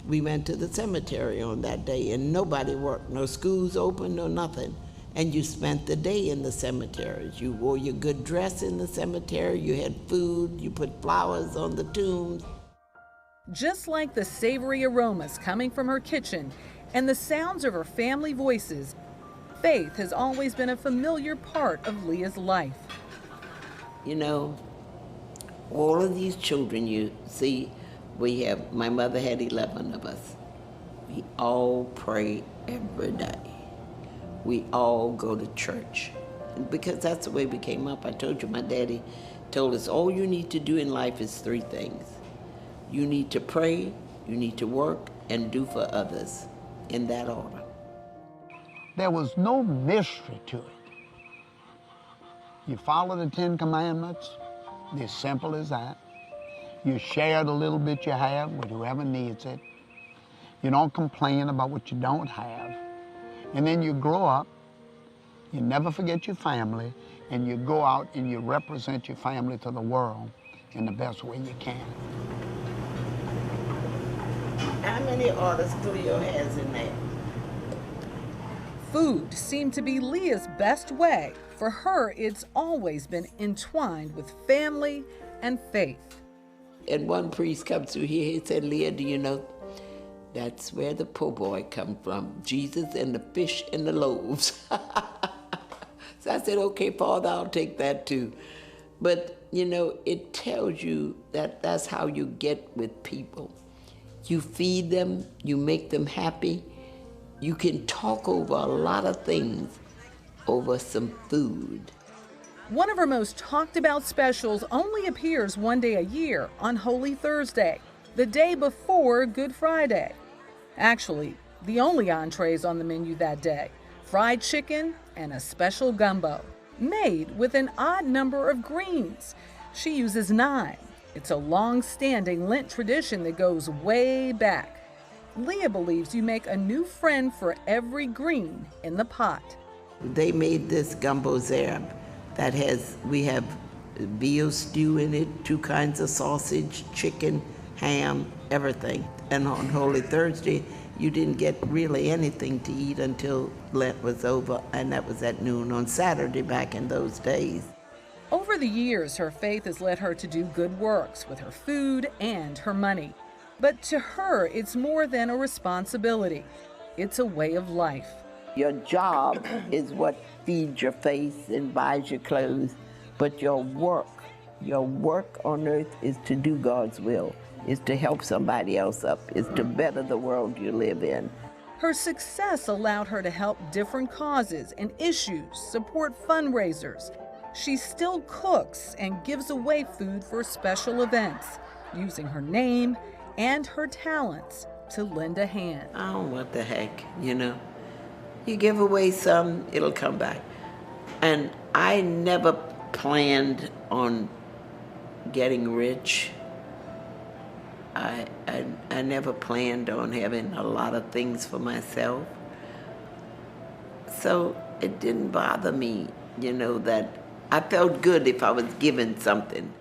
We went to the cemetery on that day and nobody worked, no schools open, no nothing. And you spent the day in the cemeteries. You wore your good dress in the cemetery, you had food, you put flowers on the tombs. Just like the savory aromas coming from her kitchen and the sounds of her family voices, faith has always been a familiar part of Leah's life. You know, all of these children you see, my mother had 11 of us. We all pray every day. We all go to church. Because that's the way we came up. I told you, my daddy told us all you need to do in life is 3 things. You need to pray, you need to work, and do for others, in that order. There was no mystery to it. You follow the 10 Commandments, they're simple as that. You share the little bit you have with whoever needs it. You don't complain about what you don't have. And then you grow up, you never forget your family, and you go out and you represent your family to the world in the best way you can. How many orders Cleo has in there? Food seemed to be Leah's best way. For her, it's always been entwined with family and faith. And one priest comes through here, he said, Leah, do you know, that's where the po' boy come from, Jesus and the fish and the loaves. So I said, okay, Father, I'll take that too. But, you know, it tells you that that's how you get with people. You feed them, you make them happy. You can talk over a lot of things over some food. One of her most talked about specials only appears one day a year on Holy Thursday, the day before Good Friday. Actually, the only entrees on the menu that day, fried chicken and a special gumbo, made with an odd number of greens. She uses 9. It's a long-standing Lent tradition that goes way back. Leah believes you make a new friend for every green in the pot. They made this gumbo zerb that we have veal stew in it, 2 kinds of sausage, chicken, ham, everything. And on Holy Thursday, you didn't get really anything to eat until Lent was over, and that was at noon on Saturday back in those days. Over the years, her faith has led her to do good works with her food and her money. But to her, it's more than a responsibility. It's a way of life. Your job is what feeds your face and buys your clothes, but your work on earth is to do God's will, is to help somebody else up, is to better the world you live in. Her success allowed her to help different causes and issues, support fundraisers. She still cooks and gives away food for special events, using her name and her talents to lend a hand. Oh, what the heck, you know. You give away some, it'll come back. And I never planned on getting rich. I never planned on having a lot of things for myself. So it didn't bother me, you know, that I felt good if I was given something.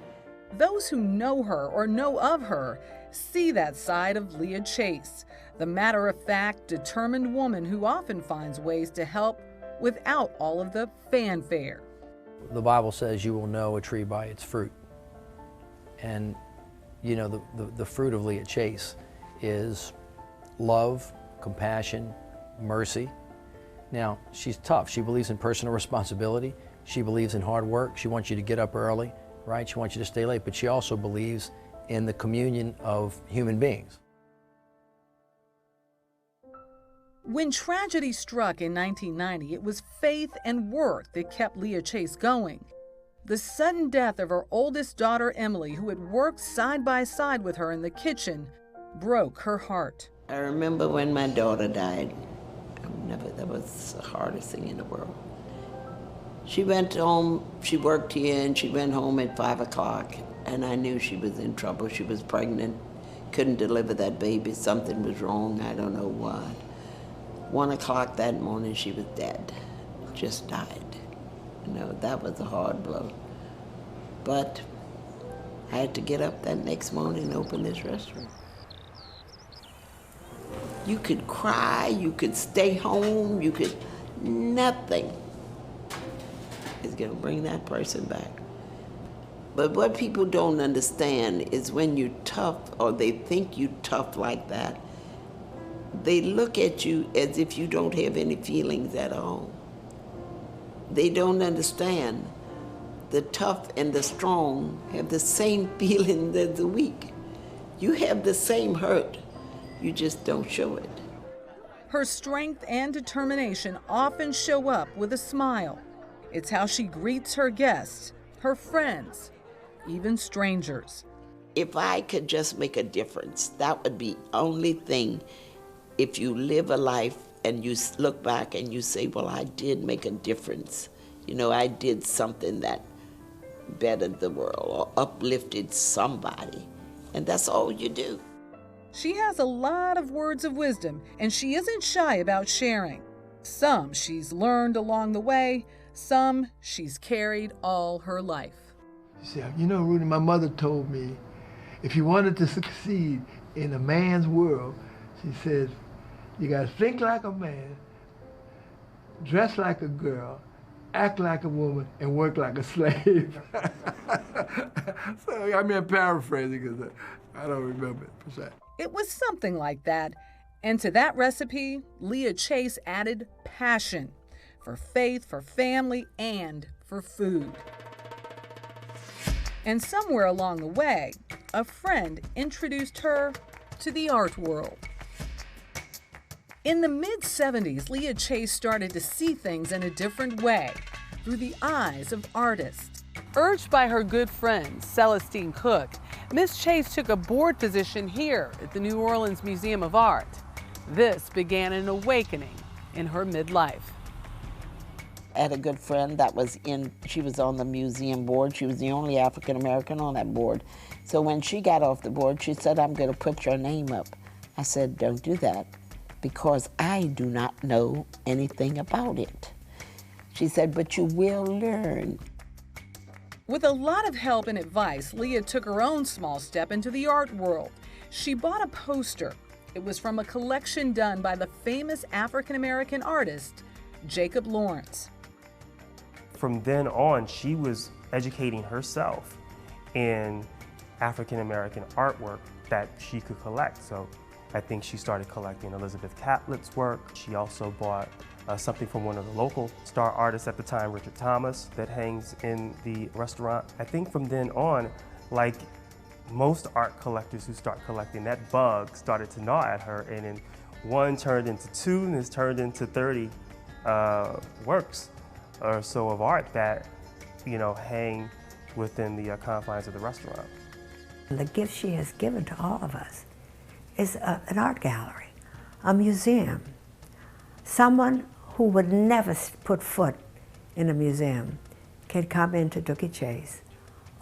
Those who know her or know of her see that side of Leah Chase, the matter-of-fact, determined woman who often finds ways to help without all of the fanfare. The Bible says you will know a tree by its fruit. And, you know, the fruit of Leah Chase is love, compassion, mercy. Now, she's tough. She believes in personal responsibility. She believes in hard work. She wants you to get up early, right? She wants you to stay late, but she also believes in the communion of human beings. When tragedy struck in 1990, it was faith and work that kept Leah Chase going. The sudden death of her oldest daughter, Emily, who had worked side by side with her in the kitchen, broke her heart. I remember when my daughter died. That was the hardest thing in the world. She went home, she worked here, and she went home at 5 o'clock, and I knew she was in trouble. She was pregnant. couldn't deliver that baby. Something was wrong, I don't know what. 1 o'clock that morning, she was dead, just died. You know, that was a hard blow. But I had to get up that next morning and open this restaurant. You could cry, you could stay home, you could, nothing is gonna bring that person back. But what people don't understand is when you're tough, or they think you tough like that, they look at you as if you don't have any feelings at all. They don't understand the tough and the strong have the same feelings as the weak. You have the same hurt, you just don't show it. Her strength and determination often show up with a smile. It's how she greets her guests, her friends, even strangers. If I could just make a difference, that would be the only thing. If you live a life and you look back and you say, well, I did make a difference. You know, I did something that bettered the world or uplifted somebody. And that's all you do. She has a lot of words of wisdom, and she isn't shy about sharing. Some she's learned along the way, some she's carried all her life. She said, you know, Rudy, my mother told me, if you wanted to succeed in a man's world, she says, you gotta think like a man, dress like a girl, act like a woman, and work like a slave. So, I mean, I'm paraphrasing because I don't remember it per se. It was something like that. And to that recipe, Leah Chase added passion for faith, for family, and for food. And somewhere along the way, a friend introduced her to the art world. In the mid-70s, Leah Chase started to see things in a different way, through the eyes of artists. Urged by her good friend, Celestine Cook, Miss Chase took a board position here at the New Orleans Museum of Art. This began an awakening in her midlife. I had a good friend that she was on the museum board. She was the only African American on that board. So when she got off the board, she said, I'm gonna put your name up. I said, don't do that, because I do not know anything about it. She said, but you will learn. With a lot of help and advice, Leah took her own small step into the art world. She bought a poster. It was from a collection done by the famous African-American artist, Jacob Lawrence. From then on, she was educating herself in African-American artwork that she could collect. So I think she started collecting Elizabeth Catlett's work. She also bought something from one of the local star artists at the time, Richard Thomas, that hangs in the restaurant. I think from then on, like most art collectors who start collecting, that bug started to gnaw at her, and then one turned into two, and it's turned into 30 works or so of art that, you know, hang within the confines of the restaurant. The gift she has given to all of us is an art gallery, a museum. Someone who would never put foot in a museum can come into Dooky Chase,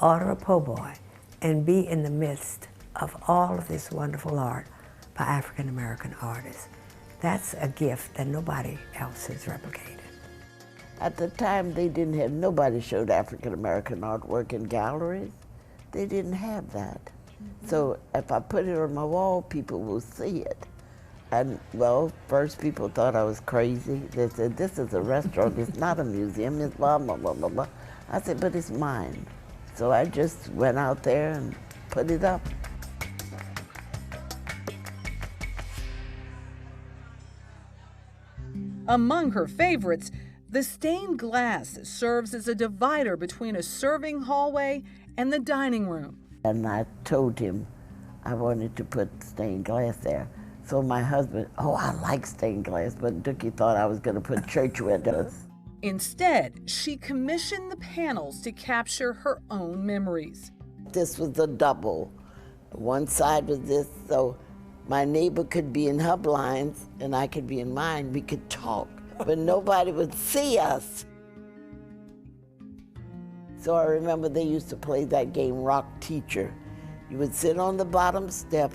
order a po' boy, and be in the midst of all of this wonderful art by African American artists. That's a gift that nobody else has replicated. At the time, they didn't have, nobody showed African American artwork in galleries. They didn't have that. So if I put it on my wall, people will see it. And well, first people thought I was crazy. They said, this is a restaurant, it's not a museum, it's blah, blah, blah, blah, blah. I said, but it's mine. So I just went out there and put it up. Among her favorites, the stained glass serves as a divider between a serving hallway and the dining room. And I told him I wanted to put stained glass there. So my husband, oh, I like stained glass, but Dooky thought I was going to put church windows. Instead, she commissioned the panels to capture her own memories. This was a double. One side was this, so my neighbor could be in her blinds and I could be in mine. We could talk, but nobody would see us. So I remember they used to play that game, Rock Teacher. You would sit on the bottom step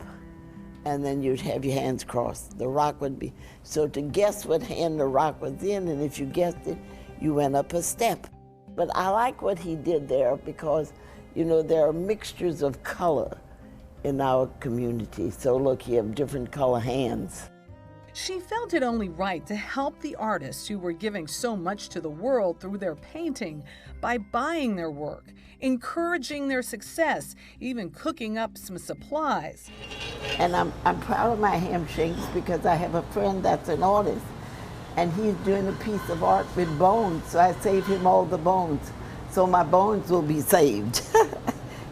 and then you'd have your hands crossed. The rock would be, so to guess what hand the rock was in, and if you guessed it, you went up a step. But I like what he did there because, you know, there are mixtures of color in our community. So look, you have different color hands. She felt it only right to help the artists who were giving so much to the world through their painting by buying their work, encouraging their success, even cooking up some supplies. And I'm proud of my hamstrings because I have a friend that's an artist, and he's doing a piece of art with bones, so I saved him all the bones. So my bones will be saved.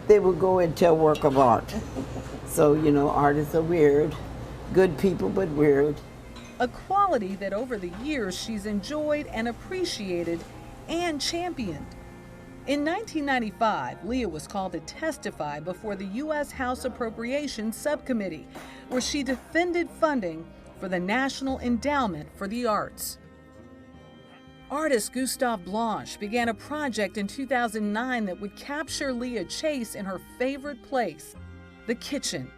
They will go into a work of art. So, you know, artists are weird. Good people, but weird. A quality that over the years she's enjoyed and appreciated and championed. In 1995, Leah was called to testify before the U.S. House Appropriations Subcommittee, where she defended funding for the National Endowment for the Arts. Artist Gustave Blanche began a project in 2009 that would capture Leah Chase in her favorite place, the kitchen.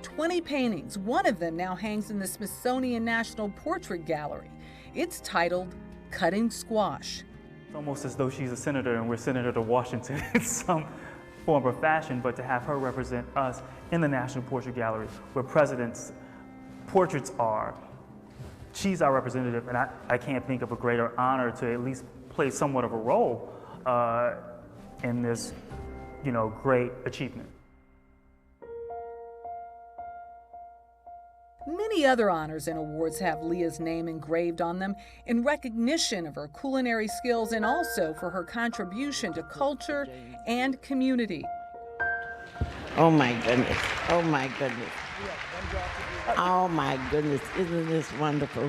20 paintings, one of them now hangs in the Smithsonian National Portrait Gallery. It's titled Cutting Squash. It's almost as though she's a senator and we're Senator to Washington in some form or fashion, but to have her represent us in the National Portrait Gallery where presidents' portraits are, she's our representative, and I can't think of a greater honor to at least play somewhat of a role in this, you know, great achievement. Many other honors and awards have Leah's name engraved on them in recognition of her culinary skills and also for her contribution to culture and community. Oh my goodness, oh my goodness. Oh my goodness, isn't this wonderful?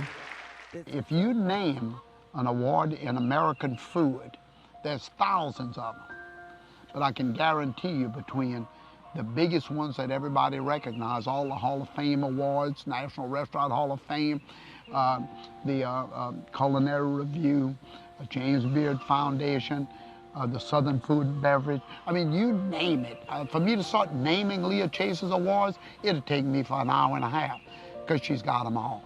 If you name an award in American food, there's thousands of them. But I can guarantee you between the biggest ones that everybody recognizes, all the Hall of Fame awards, National Restaurant Hall of Fame, the Culinary Review, James Beard Foundation, the Southern Food and Beverage. I mean, you name it. For me to start naming Leah Chase's awards, it'll take me for an hour and a half because she's got them all,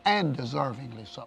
and deservingly so.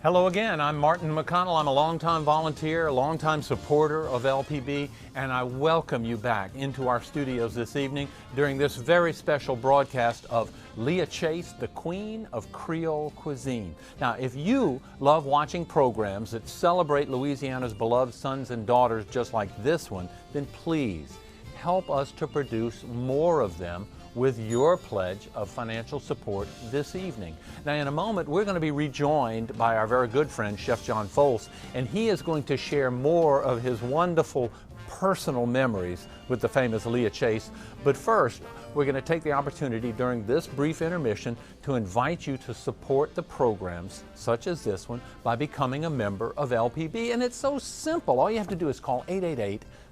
Hello again, I'm Martin McConnell. I'm a longtime volunteer, a longtime supporter of LPB, and I welcome you back into our studios this evening during this very special broadcast of Leah Chase, the Queen of Creole Cuisine. Now, if you love watching programs that celebrate Louisiana's beloved sons and daughters just like this one, then please help us to produce more of them with your pledge of financial support this evening. Now, in a moment, we're going to be rejoined by our very good friend, Chef John Folse, and he is going to share more of his wonderful personal memories with the famous Leah Chase. But first, we're going to take the opportunity during this brief intermission to invite you to support the programs such as this one by becoming a member of LPB. And it's so simple. All you have to do is call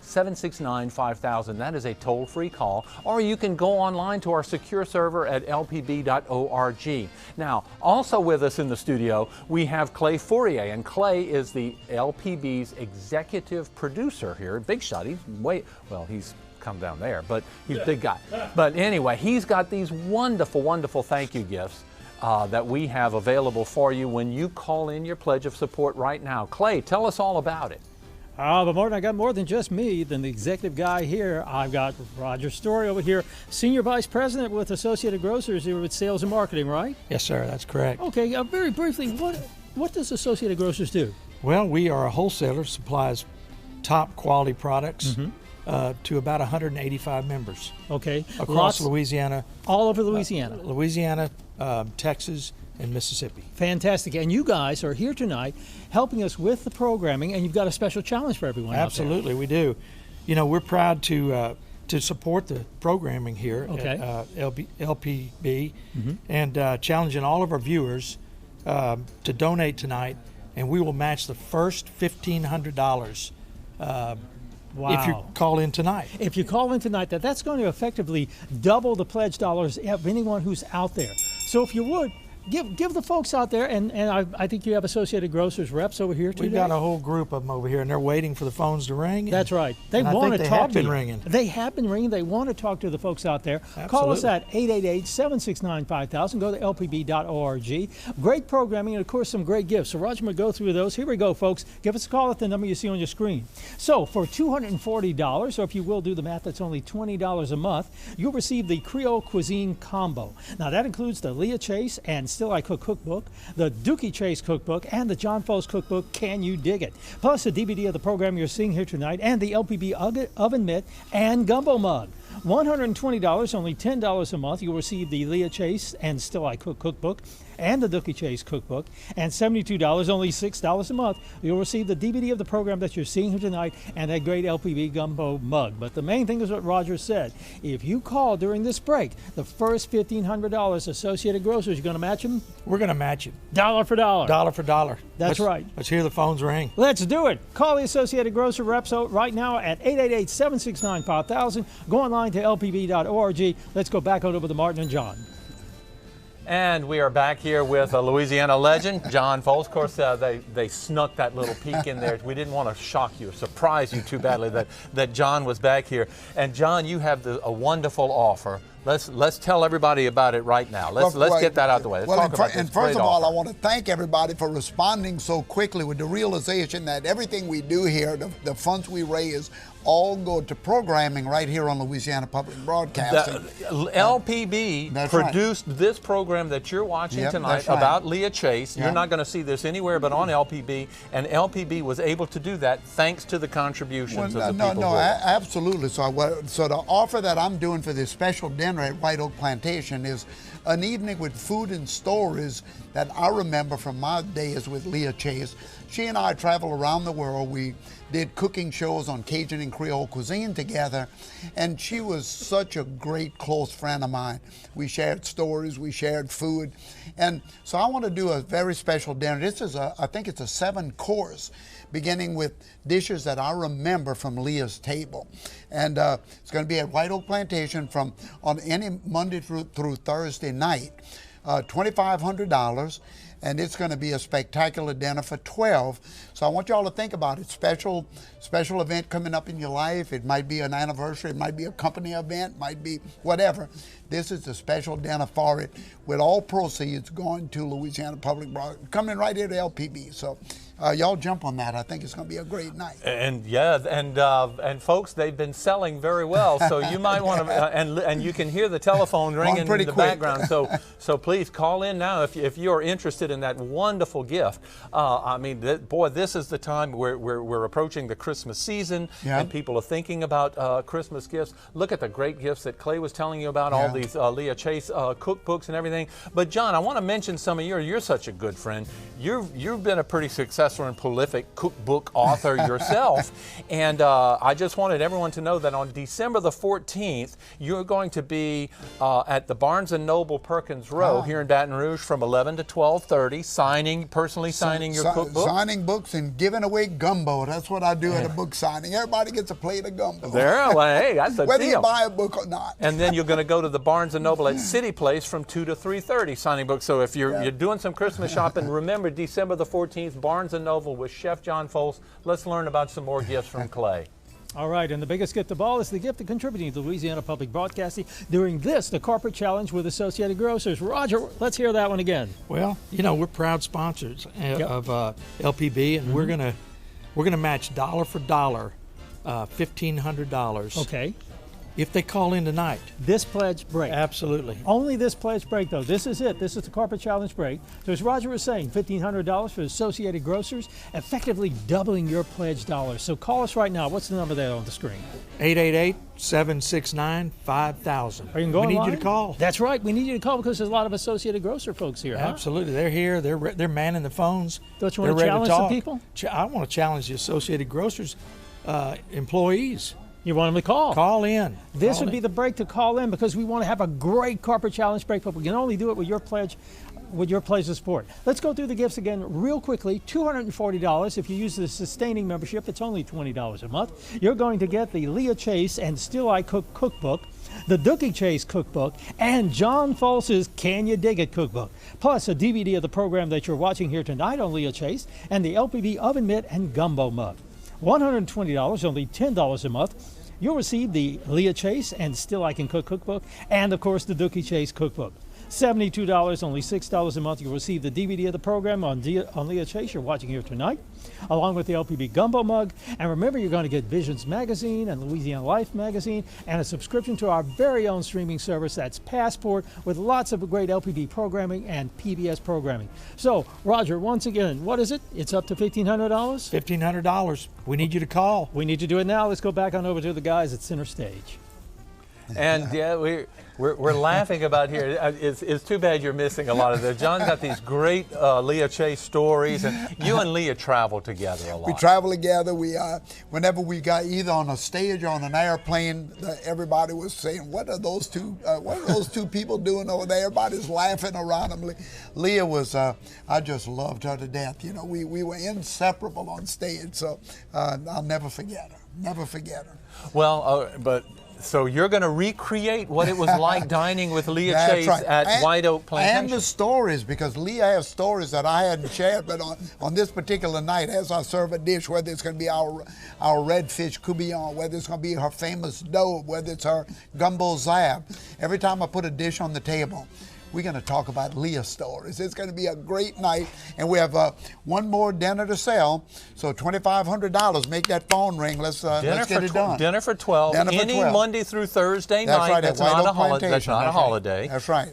888-769-5000. That is a toll-free call. Or you can go online to our secure server at lpb.org. Now, also with us in the studio, we have Clay Fourier. And Clay is the LPB's executive producer here. Big shot. He's he's come down there, but he's a big guy. But anyway, he's got these wonderful, wonderful thank you gifts that we have available for you when you call in your pledge of support right now. Clay, tell us all about it. But Martin, I got more than just me, than the executive guy here. I've got Roger Story over here, Senior Vice President with Associated Grocers here with Sales and Marketing, right? Yes, sir, that's correct. Okay, very briefly, what does Associated Grocers do? Well, we are a wholesaler, supplies top quality products to about 185 members. Okay. Across Louisiana. All over Louisiana. Louisiana, Texas, and Mississippi. Fantastic. And you guys are here tonight helping us with the programming, and you've got a special challenge for everyone. Absolutely, we do. You know, we're proud to support the programming here at LPB and challenging all of our viewers to donate tonight, and we will match the first $1,500 if you call in tonight. If you call in tonight, that's going to effectively double the pledge dollars of anyone who's out there. So if you would, give the folks out there, and I think you have Associated Grocers reps over here today. We've got a whole group of them over here, and they're waiting for the phones to ring. That's right. They want to talk to you. They have been ringing. They want to talk to the folks out there. Absolutely. Call us at 888-769-5000. Go to lpb.org. Great programming and, of course, some great gifts. So Roger will go through those. Here we go, folks. Give us a call at the number you see on your screen. So for $240, or if you will do the math, that's only $20 a month, you'll receive the Creole Cuisine combo. Now, that includes the Leah Chase and Still I Cook cookbook, the Dooky Chase cookbook, and the John Folse cookbook, Can You Dig It? Plus a DVD of the program you're seeing here tonight, and the LPB oven mitt and gumbo mug. $120, only $10 a month, you'll receive the Leah Chase and Still I Cook cookbook and the Dooky Chase cookbook, and $72, only $6 a month, you'll receive the DVD of the program that you're seeing here tonight and that great LPB gumbo mug. But the main thing is what Roger said. If you call during this break, the first $1,500 Associated Grocers, you're going to match them? We're going to match it. Dollar for dollar. Dollar for dollar. That's right. Let's hear the phones ring. Let's do it. Call the Associated Grocer reps right now at 888-769-5000. Go online to lpb.org. Let's go back over to Martin and John. And we are back here with a Louisiana legend, John Folse. Of course, they snuck that little peek in there. We didn't want to shock you or surprise you too badly that John was back here. And John, you have a wonderful offer. Let's tell everybody about it right now. Let's get that out the way. Let's talk about this first of great all, offer. I want to thank everybody for responding so quickly with the realization that everything we do here, the funds we raise, all go to programming right here on Louisiana Public Broadcasting. LPB produced this program that you're watching tonight about Leah Chase. You're not going to see this anywhere but on LPB, and LPB was able to do that thanks to the contributions of the people. Absolutely. So the offer that I'm doing for this special dinner at White Oak Plantation is an evening with food and stories that I remember from my days with Leah Chase. She and I travel around the world. We did cooking shows on Cajun and Creole Cuisine together, and she was such a great close friend of mine. We shared stories, we shared food, and so I want to do a very special dinner. This is I think it's a 7-course, beginning with dishes that I remember from Leah's table. And it's going to be at White Oak Plantation on any Monday through Thursday night, $2,500. And it's going to be a spectacular dinner for 12. So I want y'all to think about it. Special event coming up in your life. It might be an anniversary. It might be a company event. Might be whatever. This is a special dinner for it, with all proceeds going to Louisiana Public Broadcasting, coming right here to LPB. So y'all jump on that. I think it's going to be a great night. And and folks, they've been selling very well. So you might want to, and you can hear the telephone ringing in the background. So please call in now if you're interested in that wonderful gift. I mean, boy, this is the time we're approaching the Christmas season, and people are thinking about Christmas gifts. Look at the great gifts that Clay was telling you about, all these Leah Chase cookbooks and everything. But John, I want to mention some of you're such a good friend. You've been a pretty successful and prolific cookbook author yourself, and I just wanted everyone to know that on December the 14th, you're going to be at the Barnes & Noble Perkins Row here in Baton Rouge from 11 to 12:30, personally signing your cookbook. Signing books and giving away gumbo. That's what I do at a book signing. Everybody gets a plate of gumbo. Well, hey, that's a whether deal. you buy a book or not. And then you're going to go to the Barnes & Noble at City Place from 2 to 3:30 signing books. So if you're doing some Christmas shopping, remember December the 14th, Barnes & Noble with Chef John Folse. Let's learn about some more gifts from Clay. All right, and the biggest gift of all is the gift of contributing to Louisiana Public Broadcasting during the Corporate Challenge with Associated Grocers. Roger, let's hear that one again. Well, we're proud sponsors of LPB, and we're gonna match dollar for dollar, $1,500. Okay. If they call in tonight. This pledge break. Absolutely. Only this pledge break, though. This is it. This is the Corporate Challenge break. So as Roger was saying, $1,500 for Associated Grocers, effectively doubling your pledge dollars. So call us right now. What's the number there on the screen? 888-769-5000. Are you going We need online? you to call. That's right. We need you to call because there's a lot of Associated Grocer folks here. Absolutely. They're here. They're manning the phones. Don't you want to challenge the people? I want to challenge the Associated Grocers employees. You want them to call. Call in. This would be the break to call in because we want to have a great Carpet Challenge break, but we can only do it with your pledge, with your pledge of support. Let's go through the gifts again real quickly. $240. If you use the sustaining membership, it's only $20 a month. You're going to get the Leah Chase and Still I Cook cookbook, the Dooky Chase cookbook, and John Folse's Can You Dig It cookbook, plus a DVD of the program that you're watching here tonight on Leah Chase, and the LPB oven mitt and gumbo mug. $120, only $10 a month. You'll receive the Leah Chase and Still I Can Cook cookbook, and of course the Dooky Chase cookbook. $72, only $6 a month. You'll receive the DVD of the program on Leah Chase you're watching here tonight, along with the LPB Gumbo Mug. And remember, you're going to get Visions Magazine and Louisiana Life Magazine and a subscription to our very own streaming service, that's Passport, with lots of great LPB programming and PBS programming. So, Roger, once again, what is it? It's up to $1,500? $1,500. We need you to call. We need to do it now. Let's go back on over to the guys at center stage. And yeah, we're laughing about here. It's too bad you're missing a lot of this. John's got these great Leah Chase stories, and you and Leah travel together a lot. We travel together. We whenever we got either on a stage or on an airplane, everybody was saying, "What are those two? What are those two people doing over there?" Everybody's laughing around them. Leah was, I just loved her to death. You know, we were inseparable on stage, so I'll never forget her. Never forget her. Well, so you're going to recreate what it was like dining with Leah Chase right. at White Oak Plantation. And the stories, because Leah has stories that I hadn't shared, but on this particular night, as I serve a dish, whether it's going to be our redfish coubillon, whether it's going to be her famous dough, whether it's her gumbo zab, every time I put a dish on the table, we're going to talk about Leah's stories. It's going to be a great night, and we have one more dinner to sell, so $2,500. Make that phone ring. Let's get it done. Dinner for 12. Any Monday through Thursday night. Right, that's not a holiday. That's not a holiday. That's right.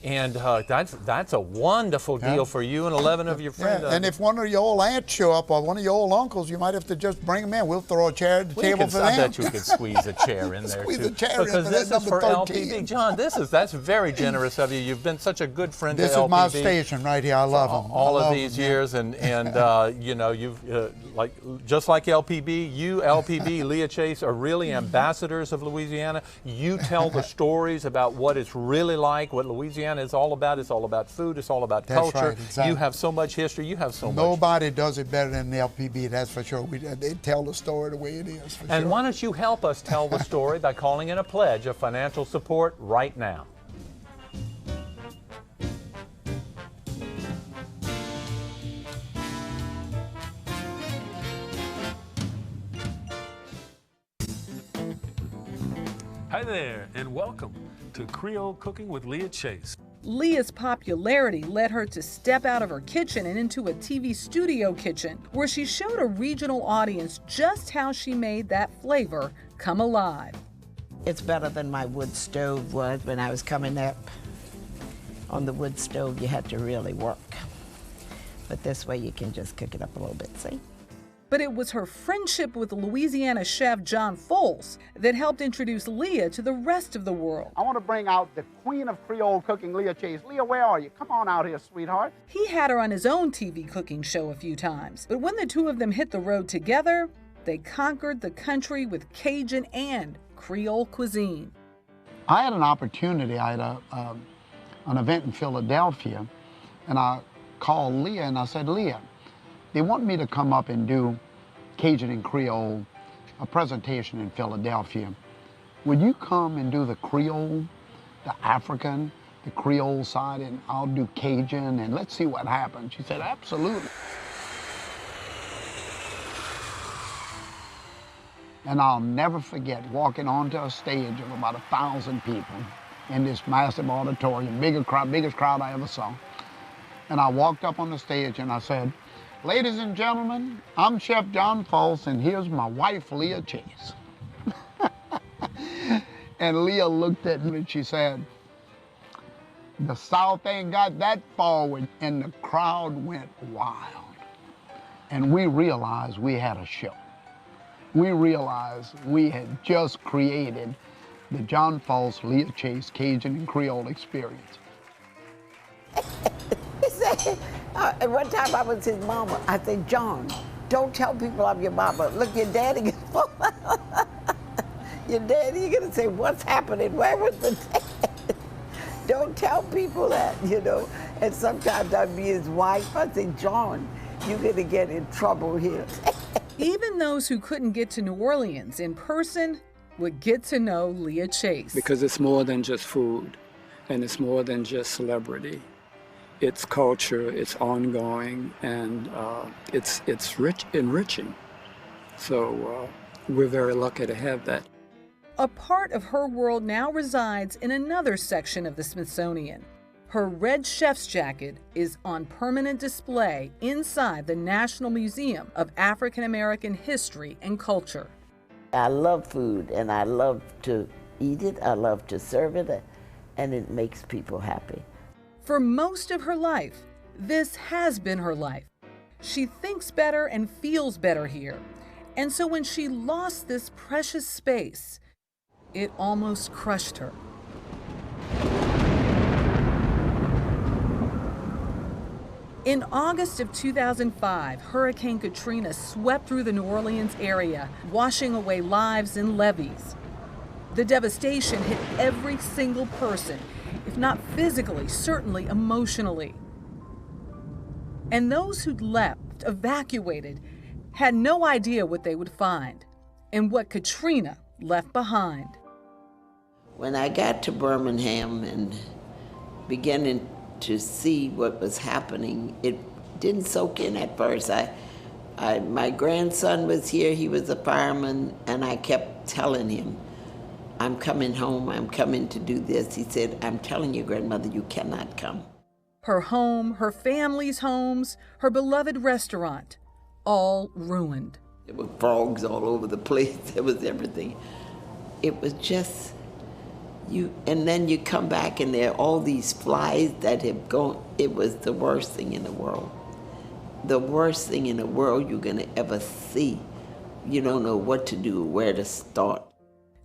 And that's a wonderful deal for you and 11 of your friends. And if one of your old aunts show up or one of your old uncles, you might have to just bring them in. We'll throw a chair at the table for them. I bet you could squeeze a chair in there, too. Because this is for LPB. John, that's very generous of you. You've been such a good friend to LPB. This is my station right here. I love them. All of these years. And you know, you've, just like LPB, LPB, Leah Chase, are really ambassadors of Louisiana. You tell the stories about what it's really like, what Louisiana is all about. It's all about food. It's all about culture. Right, exactly. You have so much history. You have so much. Nobody does it better than the LPB, that's for sure. They tell the story the way it is, for And sure. why don't you help us tell the story by calling in a pledge of financial support right now. Hi there, and welcome to Creole Cooking with Leah Chase. Leah's popularity led her to step out of her kitchen and into a TV studio kitchen, where she showed a regional audience just how she made that flavor come alive. It's better than my wood stove was when I was coming up. On the wood stove, you had to really work. But this way, you can just cook it up a little bit, see? But it was her friendship with Louisiana chef John Folse that helped introduce Leah to the rest of the world. I want to bring out the queen of Creole cooking, Leah Chase. Leah, where are you? Come on out here, sweetheart. He had her on his own TV cooking show a few times. But when the two of them hit the road together, they conquered the country with Cajun and Creole cuisine. I had an opportunity. I had an event in Philadelphia, and I called Leah and I said, Leah, they want me to come up and do Cajun and Creole, a presentation in Philadelphia. Would you come and do the Creole, the African, the Creole side, and I'll do Cajun, and let's see what happens? She said, absolutely. And I'll never forget walking onto a stage of about 1,000 people in this massive auditorium, biggest crowd I ever saw. And I walked up on the stage and I said, ladies and gentlemen, I'm Chef John Folse, and here's my wife, Leah Chase. And Leah looked at me and she said, the South ain't got that forward, and the crowd went wild. And we realized we had a show. We realized we had just created the John Folse, Leah Chase, Cajun and Creole experience. He said, at one time I was his mama. I said, John, don't tell people I'm your mama. Look, your daddy gets your daddy, you're going to say, what's happening? Where was the dad? Don't tell people that, you know. And sometimes I'd be his wife. I'd say, John, you're going to get in trouble here. Even those who couldn't get to New Orleans in person would get to know Leah Chase. Because it's more than just food, and it's more than just celebrity. It's culture, it's ongoing, and it's enriching. So we're very lucky to have that. A part of her world now resides in another section of the Smithsonian. Her red chef's jacket is on permanent display inside the National Museum of African American History and Culture. I love food, and I love to eat it, I love to serve it, and it makes people happy. For most of her life, this has been her life. She thinks better and feels better here. And so when she lost this precious space, it almost crushed her. In August of 2005, Hurricane Katrina swept through the New Orleans area, washing away lives and levees. The devastation hit every single person, if not physically, certainly emotionally. And those who'd left, evacuated, had no idea what they would find and what Katrina left behind. When I got to Birmingham and beginning to see what was happening, it didn't soak in at first. My grandson was here, he was a fireman, and I kept telling him, I'm coming home, I'm coming to do this. He said, I'm telling you, grandmother, you cannot come. Her home, her family's homes, her beloved restaurant, all ruined. There were frogs all over the place, there was everything. It was just, and then you come back and there are all these flies that have gone. It was the worst thing in the world. The worst thing in the world you're gonna ever see. You don't know what to do, where to start.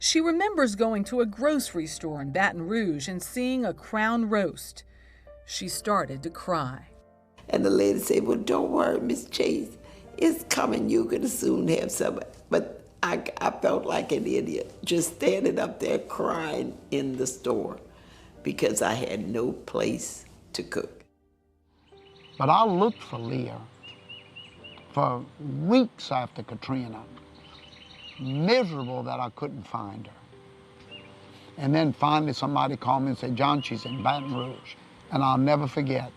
She remembers going to a grocery store in Baton Rouge and seeing a crown roast. She started to cry. And the lady said, well, don't worry, Miss Chase, it's coming, you're gonna soon have some. But I felt like an idiot, just standing up there crying in the store because I had no place to cook. But I looked for Leah for weeks after Katrina, miserable that I couldn't find her. And then finally somebody called me and said, John, she's in Baton Rouge. And I'll never forget,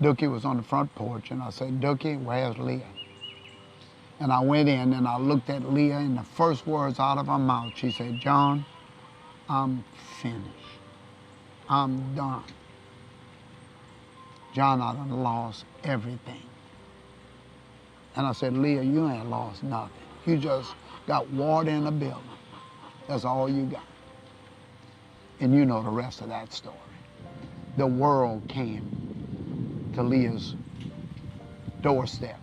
Dooky was on the front porch and I said, Dooky, where's Leah? And I went in and I looked at Leah, and the first words out of her mouth, she said, John, I'm finished. I'm done. John, I done lost everything. And I said, Leah, you ain't lost nothing. You just got water in the building. That's all you got. And you know the rest of that story. The world came to Leah's doorstep.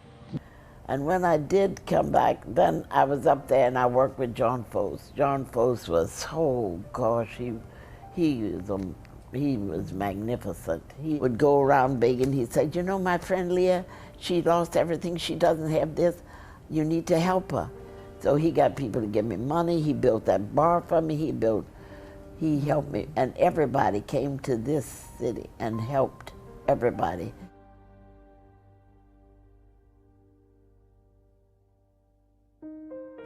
And when I did come back, then I was up there and I worked with John Folse. John Folse was, oh gosh, he was magnificent. He would go around begging. He said, you know, my friend Leah, she lost everything. She doesn't have this. You need to help her. So he got people to give me money. He built that bar for me. He helped me. And everybody came to this city and helped everybody.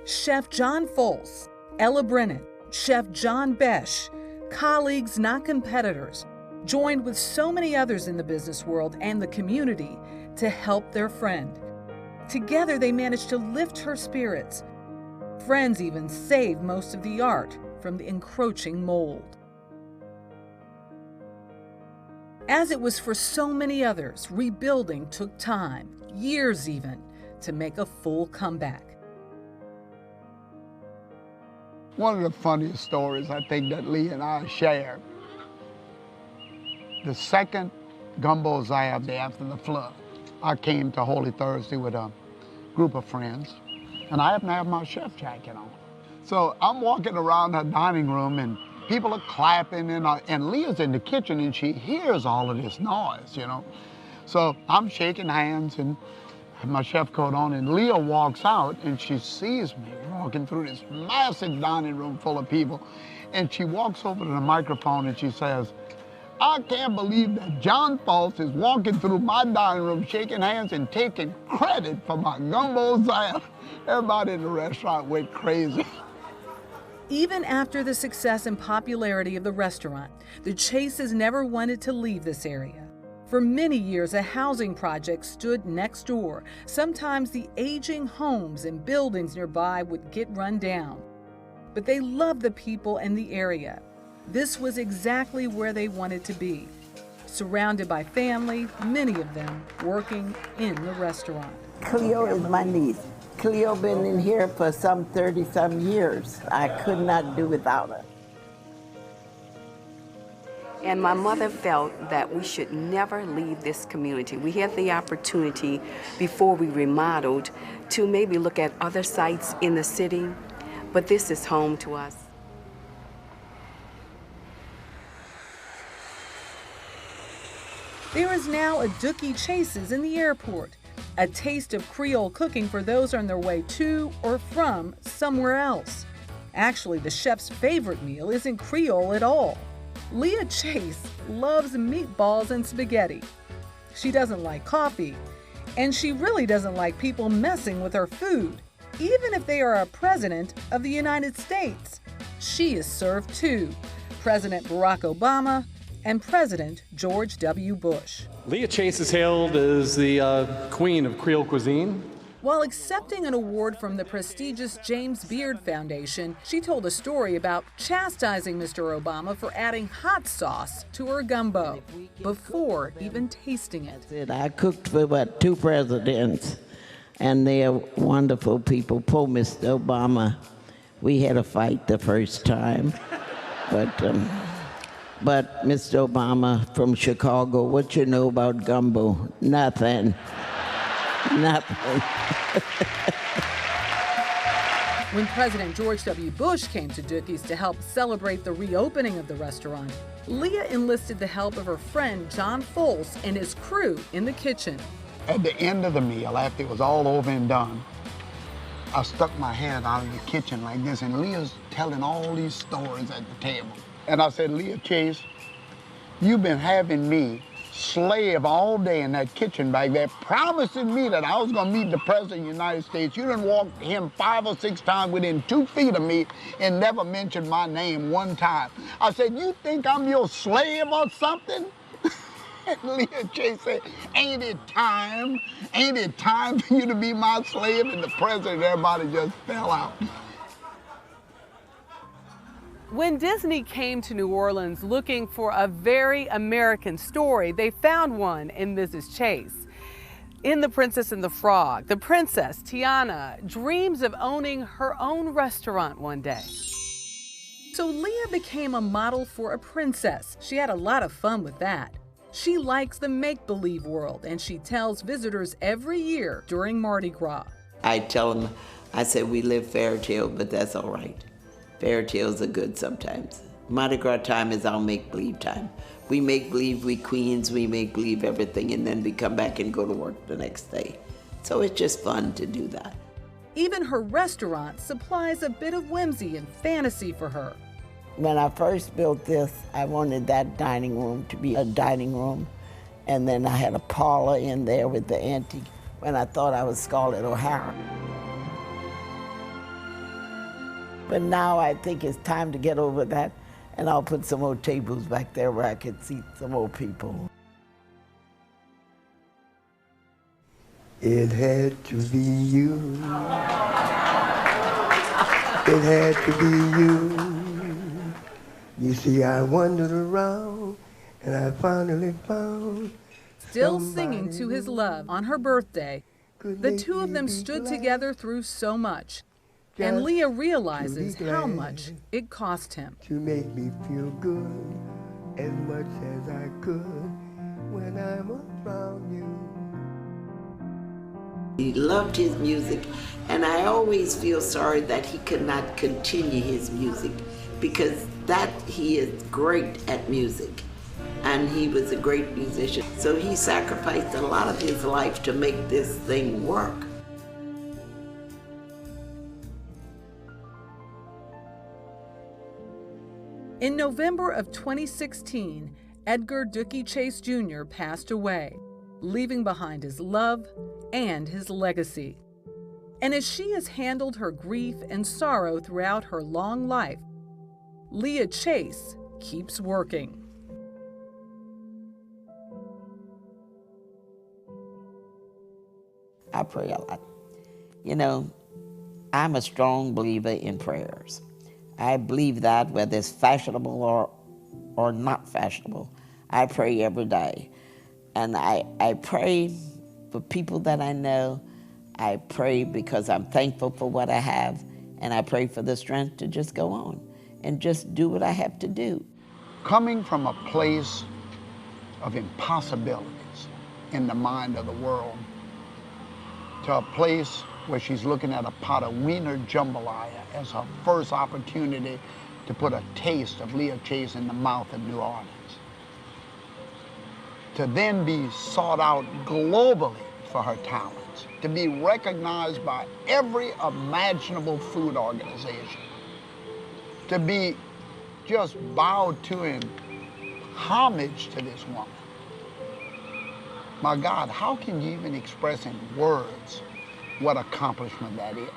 Chef John Folse, Ella Brennan, Chef John Besh, colleagues, not competitors, joined with so many others in the business world and the community to help their friend. Together, they managed to lift her spirits. Friends even saved most of the art from the encroaching mold. As it was for so many others, rebuilding took time, years even, to make a full comeback. One of the funniest stories I think that Leah and I shared, the second gumbo zab day after the flood, I came to Holy Thursday with a group of friends, and I happened to have my chef jacket on. So I'm walking around her dining room and people are clapping and Leah's in the kitchen and she hears all of this noise, you know. So I'm shaking hands and have my chef coat on and Leah walks out and she sees me walking through this massive dining room full of people, and she walks over to the microphone and she says, I can't believe that John Folse is walking through my dining room, shaking hands and taking credit for my gumbo salad. Everybody in the restaurant went crazy. Even after the success and popularity of the restaurant, the Chases never wanted to leave this area. For many years, a housing project stood next door. Sometimes the aging homes and buildings nearby would get run down. But they loved the people and the area. This was exactly where they wanted to be, surrounded by family, many of them working in the restaurant. Cleo is my niece. Cleo been in here for some 30-some years. I could not do without her. And my mother felt that we should never leave this community. We had the opportunity before we remodeled to maybe look at other sites in the city, but this is home to us. There is now a Dooky Chase's in the airport, a taste of Creole cooking for those on their way to or from somewhere else. Actually, the chef's favorite meal isn't Creole at all. Leah Chase loves meatballs and spaghetti. She doesn't like coffee, and she really doesn't like people messing with her food, even if they are a president of the United States. She is served too, President Barack Obama and President George W. Bush. Leah Chase is hailed as the queen of Creole cuisine. While accepting an award from the prestigious James Beard Foundation, she told a story about chastising Mr. Obama for adding hot sauce to her gumbo before even tasting it. I cooked for, 2 presidents, and they're wonderful people. Poor Mr. Obama, we had a fight the first time, but Mr. Obama from Chicago, what you know about gumbo? Nothing. Nothing. When President George W. Bush came to Dooky's to help celebrate the reopening of the restaurant, Leah enlisted the help of her friend John Folse and his crew in the kitchen. At the end of the meal, after it was all over and done, I stuck my head out of the kitchen like this, and Leah's telling all these stories at the table. And I said, Leah Chase, you've been having me slave all day in that kitchen back there, promising me that I was gonna meet the President of the United States. You done walked him 5 or 6 times within 2 feet of me and never mentioned my name one time. I said, you think I'm your slave or something? And Leah Chase said, ain't it time for you to be my slave? And the president, everybody just fell out. When Disney came to New Orleans looking for a very American story, they found one in Mrs. Chase. In The Princess and the Frog, the princess, Tiana, dreams of owning her own restaurant one day. So Leah became a model for a princess. She had a lot of fun with that. She likes the make-believe world, and she tells visitors every year during Mardi Gras. I tell them, I said, we live fairy tale, but that's all right. Fairy tales are good sometimes. Mardi Gras time is our make-believe time. We make believe we queens, we make believe everything, and then we come back and go to work the next day. So it's just fun to do that. Even her restaurant supplies a bit of whimsy and fantasy for her. When I first built this, I wanted that dining room to be a dining room, and then I had a parlor in there with the antique when I thought I was Scarlett O'Hara. But now I think it's time to get over that, and I'll put some more tables back there where I can seat some more people. It had to be you. It had to be you. You see, I wandered around, and I finally found Still singing to his love on her birthday, the two of them stood together through so much. And Leah realizes how much it cost him. To make me feel good as much as I could when I'm around you. He loved his music, and I always feel sorry that he could not continue his music, because he is great at music, and he was a great musician. So he sacrificed a lot of his life to make this thing work. In November of 2016, Edgar Dooky Chase Jr. passed away, leaving behind his love and his legacy. And as she has handled her grief and sorrow throughout her long life, Leah Chase keeps working. I pray a lot. You know, I'm a strong believer in prayers. I believe that whether it's fashionable or not fashionable, I pray every day. And I pray for people that I know. I pray because I'm thankful for what I have, and I pray for the strength to just go on and just do what I have to do. Coming from a place of impossibilities in the mind of the world to a place where she's looking at a pot of wiener jambalaya as her first opportunity to put a taste of Leah Chase in the mouth of New Orleans. To then be sought out globally for her talents, to be recognized by every imaginable food organization, to be just bowed to in homage to this woman. My God, how can you even express in words what accomplishment that is?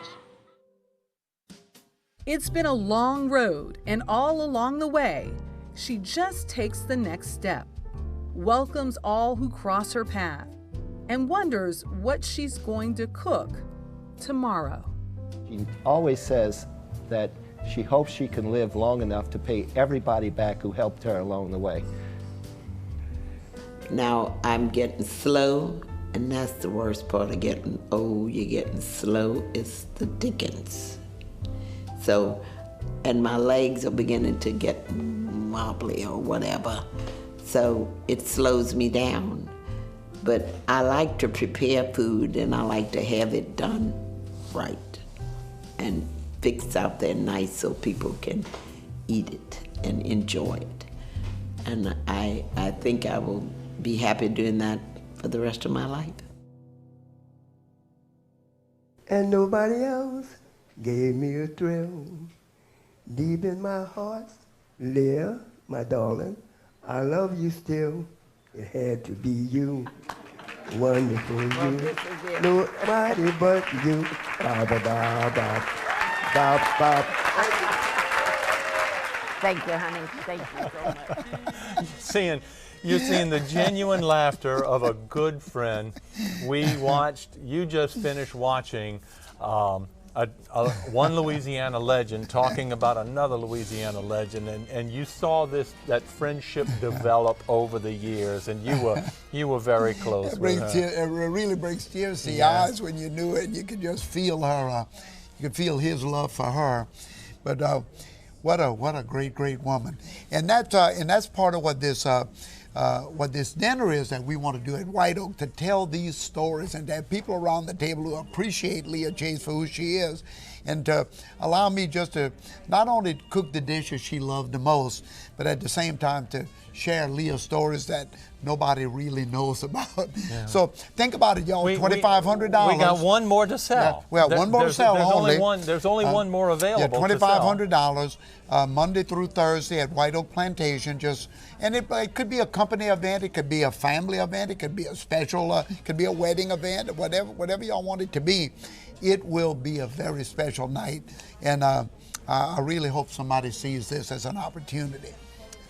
It's been a long road, and all along the way, she just takes the next step, welcomes all who cross her path, and wonders what she's going to cook tomorrow. She always says that she hopes she can live long enough to pay everybody back who helped her along the way. Now I'm getting slow, and that's the worst part of getting old. You're getting slow, it's the dickens. So, and my legs are beginning to get wobbly or whatever, so it slows me down. But I like to prepare food, and I like to have it done right and fixed out there nice so people can eat it and enjoy it. And I think I will be happy doing that for the rest of my life. And nobody else gave me a thrill. Deep in my heart, Leah, my darling, I love you still. It had to be you, wonderful you, nobody but you. Ba ba ba ba ba ba. Thank you, honey. Thank you so much. You're seeing the genuine laughter of a good friend. You just finished watching one Louisiana legend talking about another Louisiana legend, and you saw that friendship develop over the years, and you were very close with her. It really brings tears to your eyes when you knew it. You could just feel her. You could feel his love for her. But what a great woman, and that's part of what this dinner is that we want to do at White Oak, to tell these stories and to have people around the table who appreciate Leah Chase for who she is, and to allow me just to not only cook the dishes she loved the most, but at the same time to share Leah's stories that nobody really knows about. Yeah. So think about it, y'all. $2,500. We got one more to sell. Yeah, one more to sell only. There's only one more available. Yeah, $2,500 Monday through Thursday at White Oak Plantation. And it could be a company event, it could be a family event, it could be a special, it could be a wedding event, whatever y'all want it to be. It will be a very special night, and I really hope somebody sees this as an opportunity.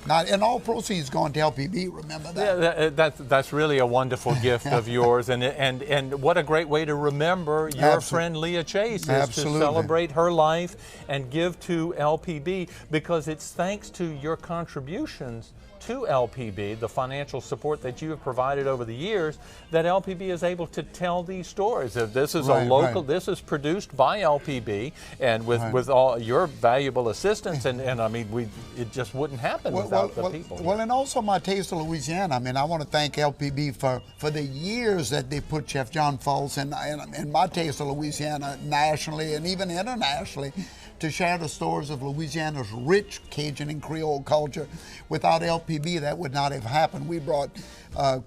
And all proceeds going to LPB, remember that. Yeah, that's really a wonderful gift of yours, and what a great way to remember your friend Leah Chase is to celebrate her life and give to LPB, because it's thanks to your contributions to LPB, the financial support that you have provided over the years, that LPB is able to tell these stories. This is this is produced by LPB, and with all your valuable assistance, and I mean, it just wouldn't happen without the people. Well, and also my Taste of Louisiana. I mean, I want to thank LPB for the years that they put Chef John Folse and my Taste of Louisiana nationally and even internationally to share the stories of Louisiana's rich Cajun and Creole culture. Without LPB, that would not have happened. We brought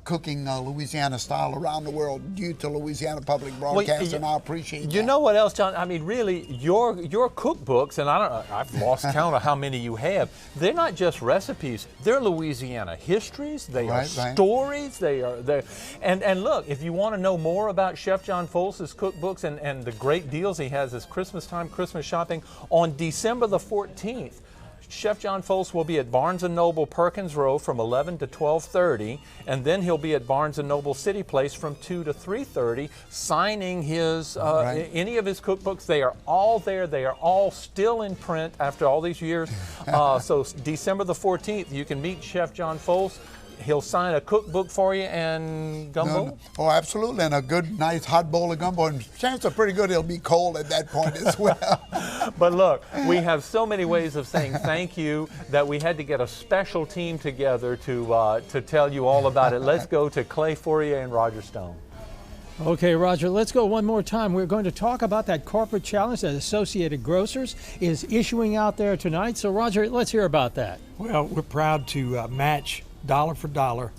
cooking Louisiana style around the world due to Louisiana Public Broadcasting, and I appreciate that. You know what else, John? I mean, really, your cookbooks, and I've lost count of how many you have. They're not just recipes; they're Louisiana histories. They are stories. And look, if you want to know more about Chef John Folse's cookbooks and the great deals he has this Christmas time, Christmas shopping, on December the 14th. Chef John Folse will be at Barnes & Noble Perkins Row from 11 to 12:30, and then he'll be at Barnes & Noble City Place from 2 to 3:30 signing his any of his cookbooks. They are all there. They are all still in print after all these years. So December the 14th, you can meet Chef John Folse. He'll sign a cookbook for you and gumbo? No. Oh, absolutely, and a good, nice hot bowl of gumbo. And chances are pretty good it'll be cold at that point as well. But look, we have so many ways of saying thank you that we had to get a special team together to tell you all about it. Let's go to Clay Fourier and Roger Stone. Okay, Roger, let's go one more time. We're going to talk about that corporate challenge that Associated Grocers is issuing out there tonight. So, Roger, let's hear about that. Well, we're proud to match dollar for dollar,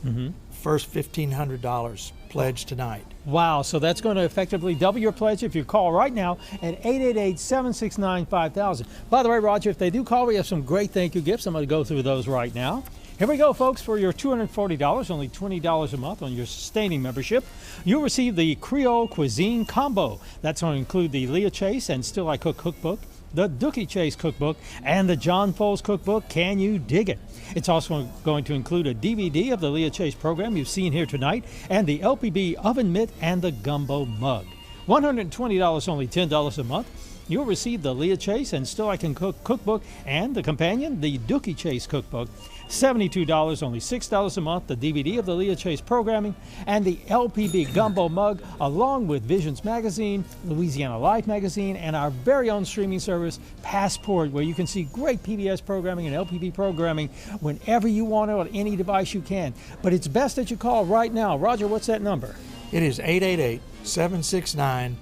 first $1,500 pledge tonight. Wow, so that's going to effectively double your pledge if you call right now at 888-769-5000. By the way, Roger, if they do call, we have some great thank you gifts. I'm going to go through those right now. Here we go, folks. For your $240, only $20 a month on your sustaining membership, you'll receive the Creole Cuisine Combo. That's going to include the Leah Chase and Still I Cook cookbook, the Dooky Chase cookbook, and the John Folse cookbook, Can You Dig It? It's also going to include a DVD of the Leah Chase program you've seen here tonight, and the LPB oven mitt and the gumbo mug. $120, only $10 a month. You'll receive the Leah Chase and Still I Can Cook cookbook and the companion, the Dooky Chase cookbook. $72, only $6 a month, the DVD of the Leah Chase programming, and the LPB Gumbo Mug, along with Visions Magazine, Louisiana Life Magazine, and our very own streaming service, Passport, where you can see great PBS programming and LPB programming whenever you want it on any device you can. But it's best that you call right now. Roger, what's that number? It is 888-769-5000.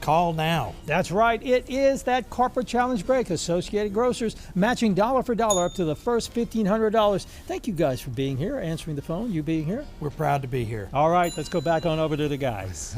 Call now. That's right. It is that corporate challenge break. Associated Grocers matching dollar for dollar up to the first $1,500. Thank you guys for being here, answering the phone, you being here. We're proud to be here. All right, let's go back on over to the guys.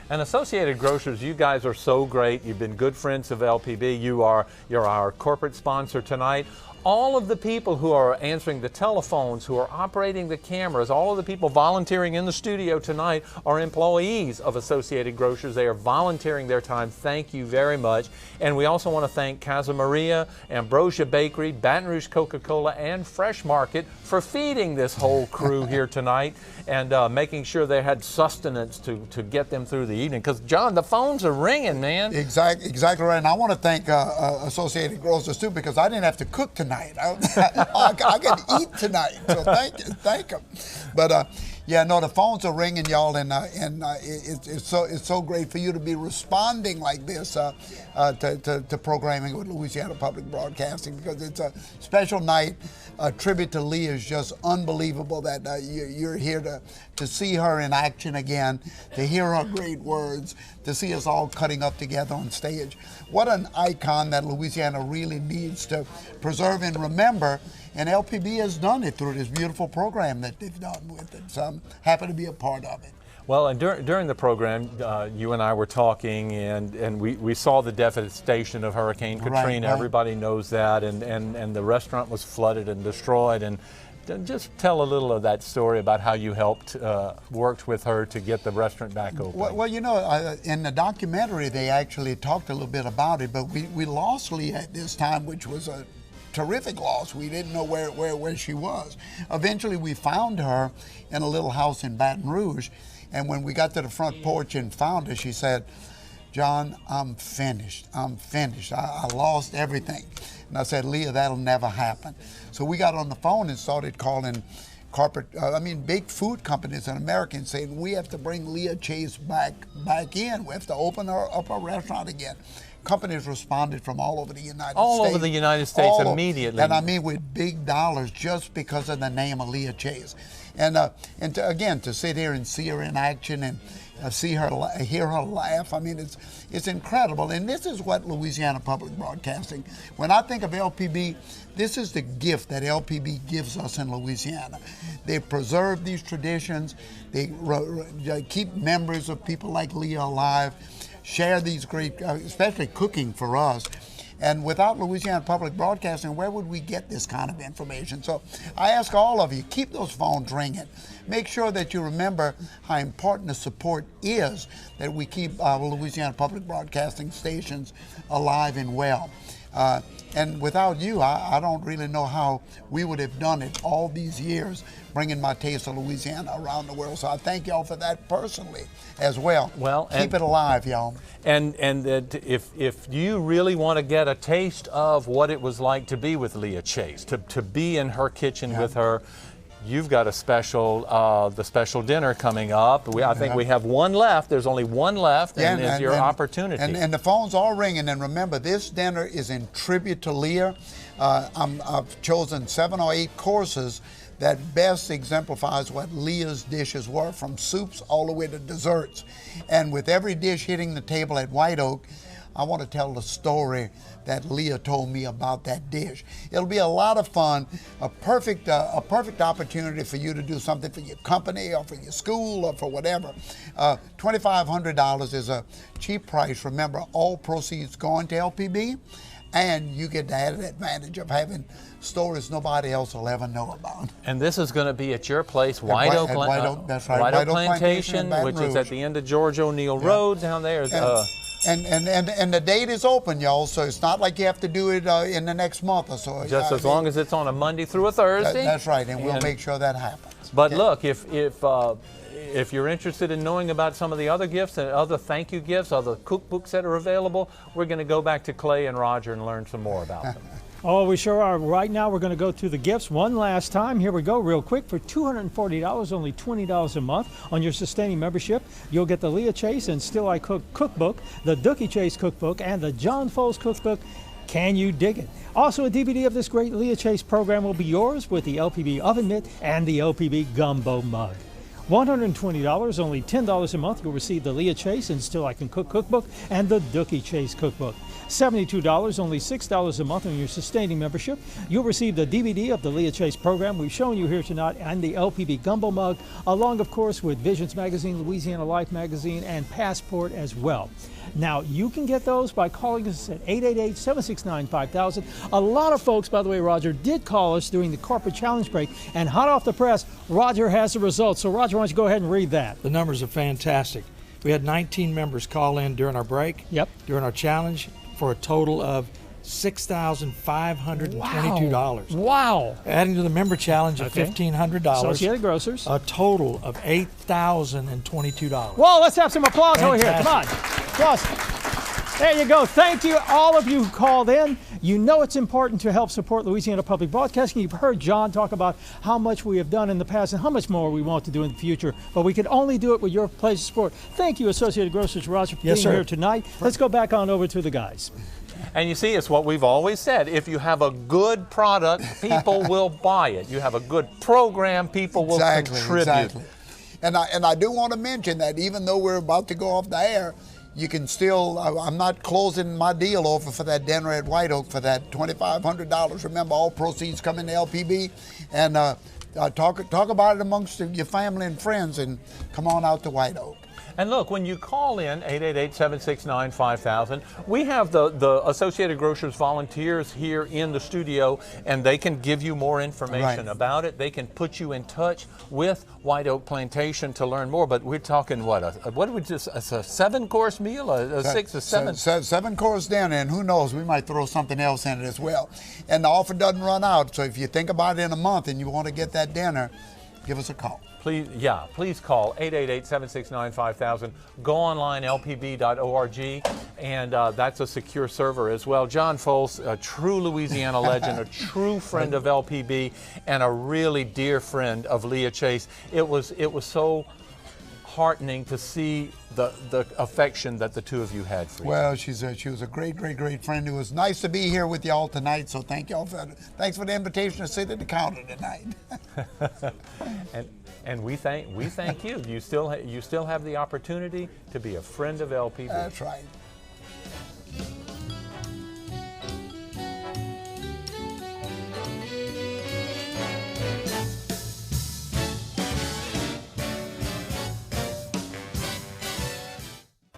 And Associated Grocers, you guys are so great. You've been good friends of LPB. You're our corporate sponsor tonight. All of the people who are answering the telephones, who are operating the cameras, all of the people volunteering in the studio tonight are employees of Associated Grocers. They are volunteering their time. Thank you very much. And we also want to thank Casa Maria, Ambrosia Bakery, Baton Rouge Coca-Cola, and Fresh Market for feeding this whole crew here tonight and making sure they had sustenance to get them through the evening. Because, John, the phones are ringing, man. Exactly right. And I want to thank Associated Grocers, too, because I didn't have to cook tonight. I can eat tonight, so thank them. But yeah, no, the phones are ringing, y'all, and it's so great for you to be responding like this to programming with Louisiana Public Broadcasting, because it's a special night. A tribute to Leah is just unbelievable that you're here to see her in action again, to hear her great words, to see us all cutting up together on stage. What an icon that Louisiana really needs to preserve and remember, and LPB has done it through this beautiful program that they've done with it. So I'm happy to be a part of it. Well, and during the program, you and I were talking, and we saw the devastation of Hurricane Katrina. Right. Everybody knows that, and the restaurant was flooded and destroyed. And just tell a little of that story about how you helped, worked with her to get the restaurant back open. Well, you know, in the documentary, they actually talked a little bit about it, but we lost Leah at this time, which was a terrific loss. We didn't know where she was. Eventually, we found her in a little house in Baton Rouge. And when we got to the front porch and found her, she said, "John, I'm finished. I'm finished. I lost everything." And I said, "Leah, that'll never happen." So we got on the phone and started calling big food companies in America and saying, "We have to bring Leah Chase back in. We have to open her up a restaurant again." Companies responded from all over the United States. All over the United States immediately. And I mean with big dollars just because of the name of Leah Chase. And again, to sit here and see her in action and hear her laugh. I mean, it's incredible. And this is what Louisiana Public Broadcasting, when I think of LPB, this is the gift that LPB gives us in Louisiana. They preserve these traditions. They keep memories of people like Leah alive, share these great, especially cooking for us. And without Louisiana Public Broadcasting, where would we get this kind of information? So I ask all of you, keep those phones ringing. Make sure that you remember how important the support is that we keep our Louisiana Public Broadcasting stations alive and well. And without you, I don't really know how we would have done it all these years, bringing my taste of Louisiana around the world. So I thank y'all for that personally as well. Well, keep it alive, y'all. And if you really want to get a taste of what it was like to be with Leah Chase, to be in her kitchen with her, you've got a special, the special dinner coming up. I think we have one left. There's only one left, and it's your opportunity. And the phones are ringing. And remember, this dinner is in tribute to Leah. I've chosen 7 or 8 courses that best exemplifies what Leah's dishes were, from soups all the way to desserts. And with every dish hitting the table at White Oak, I want to tell the story that Leah told me about that dish. It'll be a lot of fun, a perfect opportunity for you to do something for your company or for your school or for whatever. $2,500 is a cheap price. Remember, all proceeds going to LPB, and you get the added advantage of having stories nobody else will ever know about. And this is going to be at your place, White Oak, that's right. White Oak Plantation, which is at the end of George O'Neill Road down there. And the date is open, y'all, so it's not like you have to do it in the next month or so. Just as long as it's on a Monday through a Thursday. That's right, and we'll make sure that happens. But look, if you're interested in knowing about some of the other gifts and other thank you gifts, other cookbooks that are available, we're going to go back to Clay and Roger and learn some more about them. Oh, we sure are. Right now, we're going to go through the gifts one last time. Here we go, real quick. For $240, only $20 a month on your sustaining membership, you'll get the Leah Chase and Still I Cook cookbook, the Dooky Chase cookbook, and the John Folse cookbook. Can you dig it? Also, a DVD of this great Leah Chase program will be yours with the LPB oven mitt and the LPB gumbo mug. $120, only $10 a month, you'll receive the Leah Chase and Still I Can Cook cookbook and the Dooky Chase cookbook. $72, only $6 a month on your sustaining membership. You'll receive the DVD of the Leah Chase program we've shown you here tonight and the LPB gumbo mug, along, of course, with Visions Magazine, Louisiana Life Magazine, and Passport as well. Now, you can get those by calling us at 888-769-5000. A lot of folks, by the way, Roger, did call us during the corporate challenge break, and hot off the press, Roger has the results. So, Roger, why don't you go ahead and read that? The numbers are fantastic. We had 19 members call in during our break, during our challenge, for a total of $6,522. Wow. Adding to the member challenge of $1,500. Associated Grocers. A total of $8,022. Whoa, let's have some applause over here. Come on. Applause. There you go. Thank you, all of you who called in. You know it's important to help support Louisiana Public Broadcasting. You've heard John talk about how much we have done in the past and how much more we want to do in the future, but we can only do it with your pledge of support. Thank you, Associated Grocers, Roger, for being here tonight. Let's go back on over to the guys. And you see, it's what we've always said. If you have a good product, people will buy it. You have a good program, people will contribute. Exactly. And I do want to mention that even though we're about to go off the air, you can still, I'm not closing my deal over for that dinner at White Oak for that $2,500. Remember, all proceeds come in the LPB. And talk about it amongst your family and friends, and come on out to White Oak. And look, when you call in 888-769-5000, we have the Associated Grocers volunteers here in the studio, and they can give you more information about it. They can put you in touch with White Oak Plantation to learn more. But we're talking what a 7-course meal, a 6 or 7? 7-course dinner, and who knows, we might throw something else in it as well. And the offer doesn't run out, so if you think about it in a month and you want to get that dinner, give us a call. Please call 888-769-5000. Go online, lpb.org, and that's a secure server as well. John Folse, a true Louisiana legend, a true friend of LPB, and a really dear friend of Leah Chase. It was so heartening to see the affection that the two of you had for each other. Well, she was a great, great, great friend. It was nice to be here with y'all tonight. So thank y'all thanks for the invitation to sit at the counter tonight. and we thank you. You still have the opportunity to be a friend of LPB. That's right.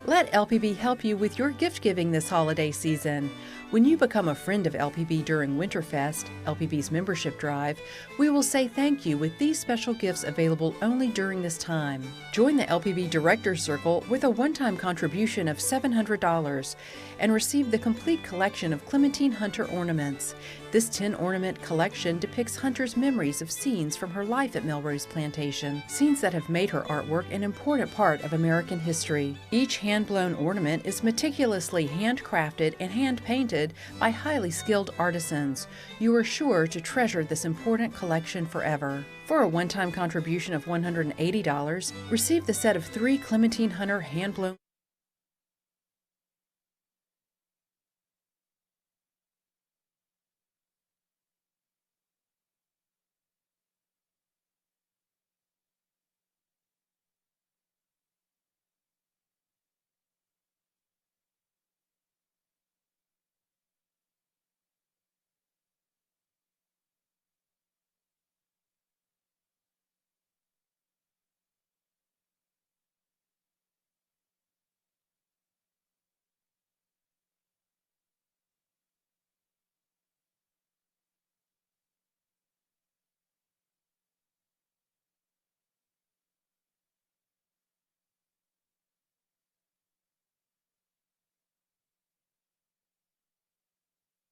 Let LPB help you with your gift giving this holiday season. When you become a friend of LPB during Winterfest, LPB's membership drive, we will say thank you with these special gifts available only during this time. Join the LPB Directors Circle with a one-time contribution of $700 and receive the complete collection of Clementine Hunter ornaments. This 10-ornament collection depicts Hunter's memories of scenes from her life at Melrose Plantation, scenes that have made her artwork an important part of American history. Each hand-blown ornament is meticulously handcrafted and hand-painted by highly skilled artisans. You are sure to treasure this important collection forever. For a one-time contribution of $180, receive the set of 3 Clementine Hunter hand-blown